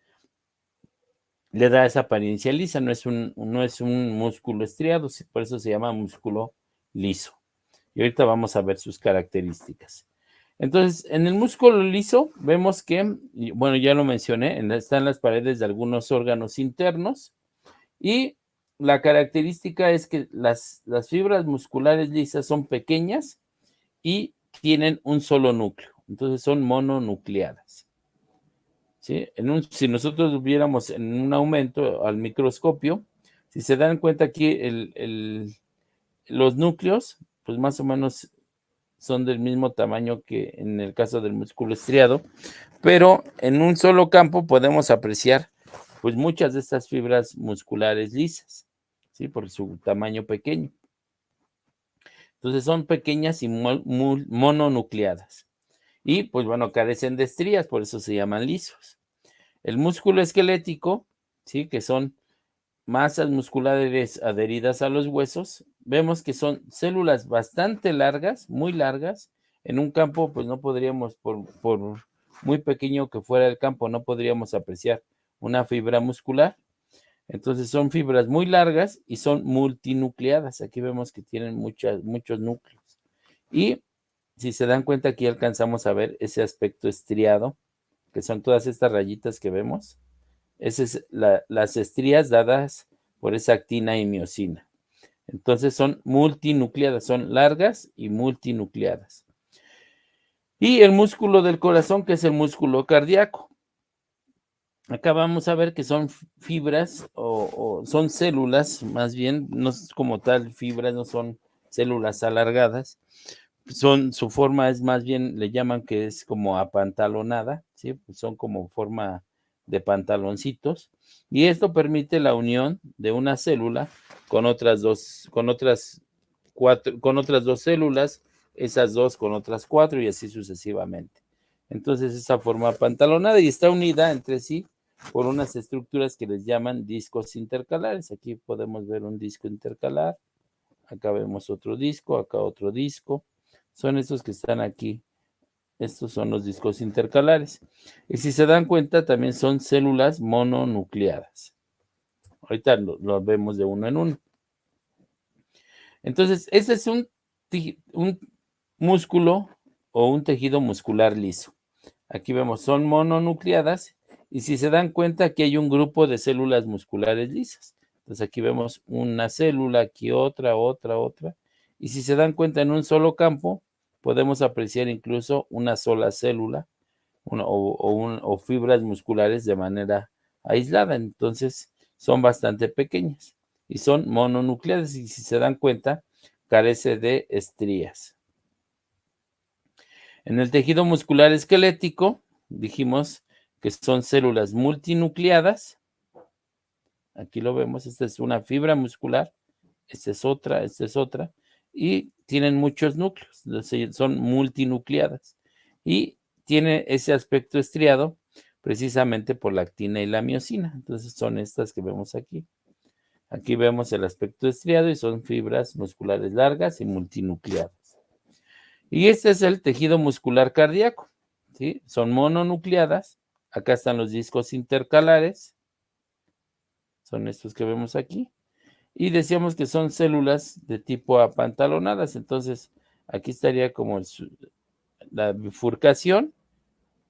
le da esa apariencia lisa, no es un músculo estriado, por eso se llama músculo liso. Y ahorita vamos a ver sus características. Entonces, en el músculo liso vemos que, bueno, ya lo mencioné, están las paredes de algunos órganos internos y la característica es que las fibras musculares lisas son pequeñas y tienen un solo núcleo, entonces son mononucleadas. ¿Sí? Si nosotros viéramos en un aumento al microscopio, si se dan cuenta aquí los núcleos, pues más o menos son del mismo tamaño que en el caso del músculo estriado, pero en un solo campo podemos apreciar pues muchas de estas fibras musculares lisas, ¿sí? Por su tamaño pequeño. Entonces son pequeñas y mononucleadas. Y pues bueno, carecen de estrías, por eso se llaman lisos. El músculo esquelético, ¿sí? Que son masas musculares adheridas a los huesos, vemos que son células bastante largas, muy largas. En un campo, pues no podríamos, por muy pequeño que fuera el campo, no podríamos apreciar una fibra muscular. Entonces son fibras muy largas y son multinucleadas. Aquí vemos que tienen muchos núcleos. Y si se dan cuenta, aquí alcanzamos a ver ese aspecto estriado, que son todas estas rayitas que vemos. Esas es las estrías dadas por esa actina y miosina. Entonces son multinucleadas, son largas y multinucleadas. Y el músculo del corazón, que es el músculo cardíaco. Acá vamos a ver que son fibras o son células, más bien, no es como tal fibras, no son células alargadas. Su forma es más bien, le llaman que es como apantalonada, ¿sí? Pues son como forma de pantaloncitos. Y esto permite la unión de una célula con otras dos células, esas dos con otras 4 y así sucesivamente. Entonces esa forma pantalonada y está unida entre sí por unas estructuras que les llaman discos intercalares. Aquí podemos ver un disco intercalar, acá vemos otro disco, acá otro disco. Son estos que están aquí. Estos son los discos intercalares. Y si se dan cuenta, también son células mononucleadas. Ahorita lo vemos de uno en uno. Entonces, ese es un músculo o un tejido muscular liso. Aquí vemos, son mononucleadas y si se dan cuenta, aquí hay un grupo de células musculares lisas. Entonces aquí vemos una célula, aquí otra. Y si se dan cuenta, en un solo campo, podemos apreciar incluso una sola célula o fibras musculares de manera aislada. Entonces son bastante pequeñas y son mononucleadas y si se dan cuenta, carece de estrías. En el tejido muscular esquelético, dijimos que son células multinucleadas. Aquí lo vemos, esta es una fibra muscular, esta es otra, y tienen muchos núcleos, son multinucleadas. Y tiene ese aspecto estriado precisamente por la actina y la miosina. Entonces son estas que vemos aquí. Aquí vemos el aspecto estriado y son fibras musculares largas y multinucleadas. Y este es el tejido muscular cardíaco, ¿sí? Son mononucleadas. Acá están los discos intercalares. Son estos que vemos aquí. Y decíamos que son células de tipo apantalonadas. Entonces, aquí estaría como la bifurcación,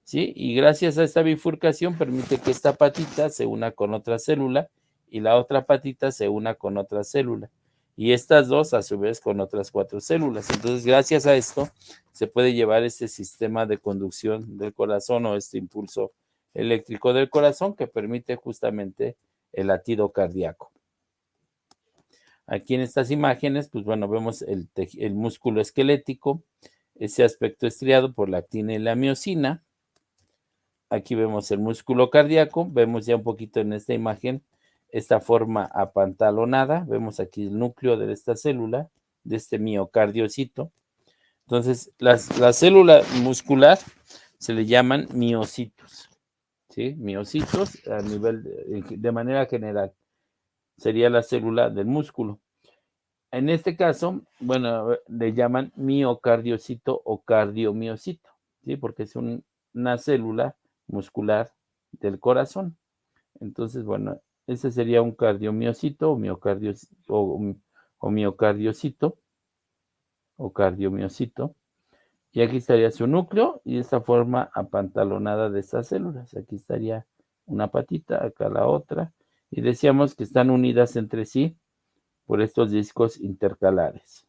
¿sí? Y gracias a esta bifurcación permite que esta patita se una con otra célula y la otra patita se una con otra célula. Y estas dos a su vez con otras 4 células. Entonces, gracias a esto se puede llevar este sistema de conducción del corazón o este impulso eléctrico del corazón que permite justamente el latido cardíaco. Aquí en estas imágenes, pues bueno, vemos el músculo esquelético, ese aspecto estriado por la actina y la miosina. Aquí vemos el músculo cardíaco, vemos ya un poquito en esta imagen esta forma apantalonada, vemos aquí el núcleo de esta célula, de este miocardiocito. Entonces, la célula muscular se le llaman miocitos, ¿sí? Miocitos a nivel de manera general. Sería la célula del músculo. En este caso, bueno, le llaman miocardiocito o cardiomiocito, ¿sí? Porque es una célula muscular del corazón. Entonces, bueno, ese sería un cardiomiocito o miocardiocito o cardiomiocito. Y aquí estaría su núcleo y esta forma apantalonada de estas células. Aquí estaría una patita, acá la otra. Y decíamos que están unidas entre sí por estos discos intercalares.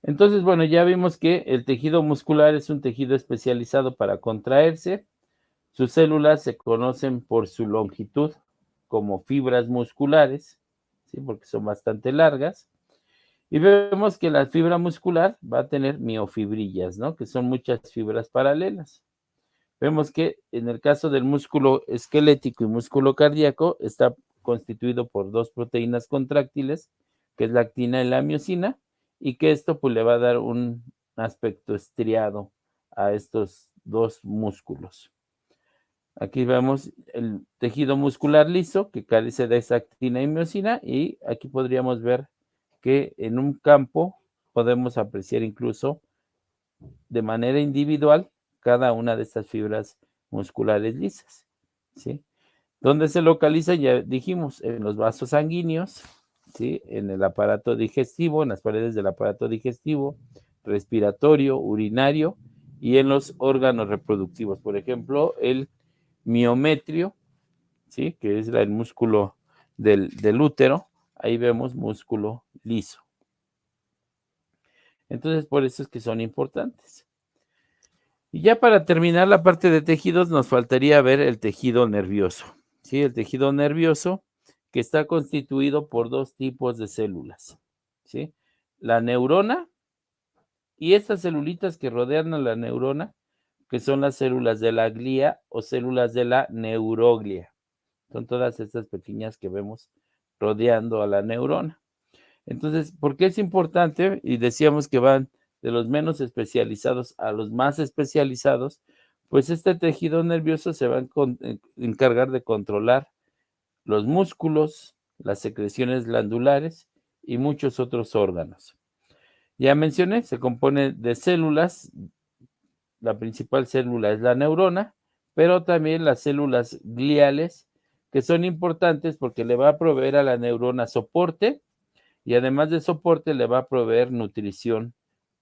Entonces, bueno, ya vimos que el tejido muscular es un tejido especializado para contraerse. Sus células se conocen por su longitud como fibras musculares, ¿sí? Porque son bastante largas. Y vemos que la fibra muscular va a tener miofibrillas, ¿no? Que son muchas fibras paralelas. Vemos que en el caso del músculo esquelético y músculo cardíaco está constituido por dos proteínas contráctiles, que es la actina y la miosina, y que esto pues le va a dar un aspecto estriado a estos dos músculos. Aquí vemos el tejido muscular liso que carece de esa actina y miosina, y aquí podríamos ver que en un campo podemos apreciar incluso de manera individual cada una de estas fibras musculares lisas, ¿sí? ¿Dónde se localiza? Ya dijimos, en los vasos sanguíneos, ¿sí? En el aparato digestivo, en las paredes del aparato digestivo, respiratorio, urinario y en los órganos reproductivos. Por ejemplo, el miometrio, ¿sí? Que es el músculo del útero. Ahí vemos músculo liso. Entonces, por eso es que son importantes. Y ya para terminar la parte de tejidos, nos faltaría ver el tejido nervioso, ¿sí? El tejido nervioso que está constituido por dos tipos de células, ¿sí? La neurona y estas celulitas que rodean a la neurona, que son las células de la glía o células de la neuroglia. Son todas estas pequeñas que vemos rodeando a la neurona. Entonces, ¿por qué es importante? Y decíamos que van de los menos especializados a los más especializados, pues este tejido nervioso se va a encargar de controlar los músculos, las secreciones glandulares y muchos otros órganos. Ya mencioné, se compone de células, la principal célula es la neurona, pero también las células gliales, que son importantes porque le va a proveer a la neurona soporte y además de soporte le va a proveer nutrición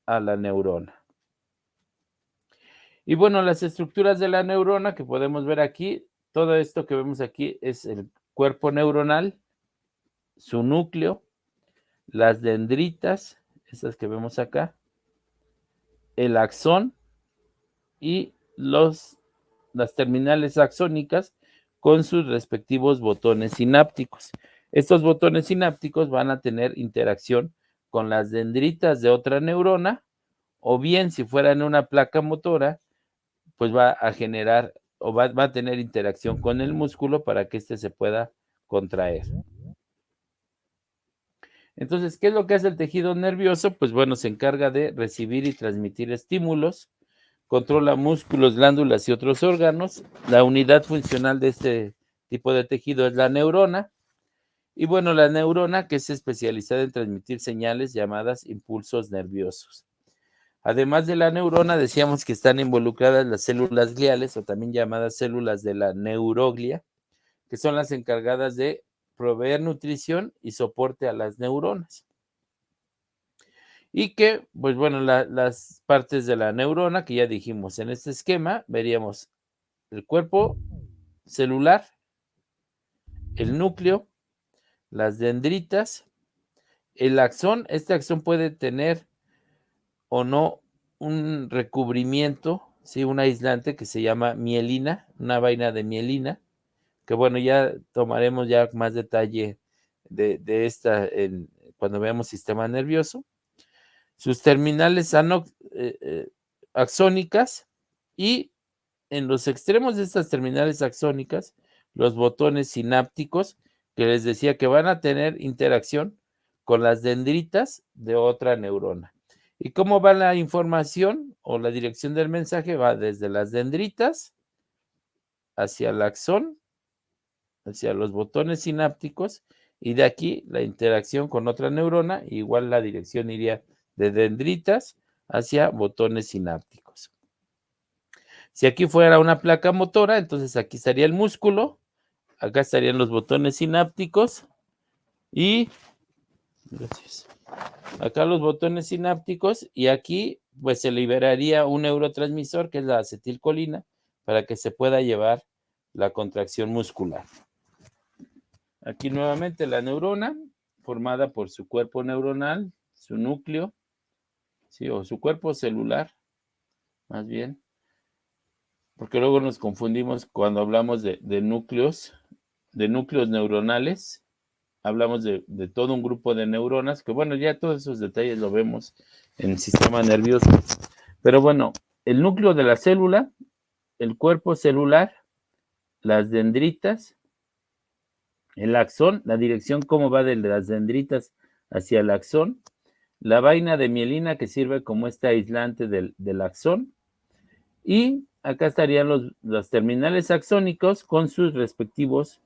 a la neurona. Y bueno, las estructuras de la neurona que podemos ver aquí, todo esto que vemos aquí es el cuerpo neuronal, su núcleo, las dendritas, estas que vemos acá, el axón y las terminales axónicas con sus respectivos botones sinápticos. Estos botones sinápticos van a tener interacción con las dendritas de otra neurona, o bien si fuera en una placa motora, pues va a generar o va a tener interacción con el músculo para que éste se pueda contraer. Entonces, ¿qué es lo que hace el tejido nervioso? Pues bueno, se encarga de recibir y transmitir estímulos, controla músculos, glándulas y otros órganos. La unidad funcional de este tipo de tejido es la neurona. Y bueno, la neurona que es especializada en transmitir señales llamadas impulsos nerviosos. Además de la neurona, decíamos que están involucradas las células gliales o también llamadas células de la neuroglia, que son las encargadas de proveer nutrición y soporte a las neuronas. Y que, pues bueno, las partes de la neurona que ya dijimos en este esquema, veríamos el cuerpo celular, el núcleo, las dendritas, el axón. Este axón puede tener o no un recubrimiento, ¿sí? Un aislante que se llama mielina, una vaina de mielina, que bueno, ya tomaremos ya más detalle de esta cuando veamos sistema nervioso. Sus terminales axónicas y en los extremos de estas terminales axónicas, los botones sinápticos que les decía que van a tener interacción con las dendritas de otra neurona. ¿Y cómo va la información o la dirección del mensaje? Va desde las dendritas hacia el axón, hacia los botones sinápticos, y de aquí la interacción con otra neurona, igual la dirección iría de dendritas hacia botones sinápticos. Si aquí fuera una placa motora, entonces aquí estaría el músculo, acá estarían los botones sinápticos y gracias. Acá los botones sinápticos y aquí pues se liberaría un neurotransmisor que es la acetilcolina para que se pueda llevar la contracción muscular. Aquí nuevamente la neurona formada por su cuerpo neuronal, su núcleo, ¿sí? O su cuerpo celular, más bien, porque luego nos confundimos cuando hablamos de núcleos neuronales. Hablamos de todo un grupo de neuronas, que bueno, ya todos esos detalles lo vemos en el sistema nervioso. Pero bueno, el núcleo de la célula, el cuerpo celular, las dendritas, el axón, la dirección cómo va de las dendritas hacia el axón, la vaina de mielina que sirve como este aislante del axón, y acá estarían los terminales axónicos con sus respectivos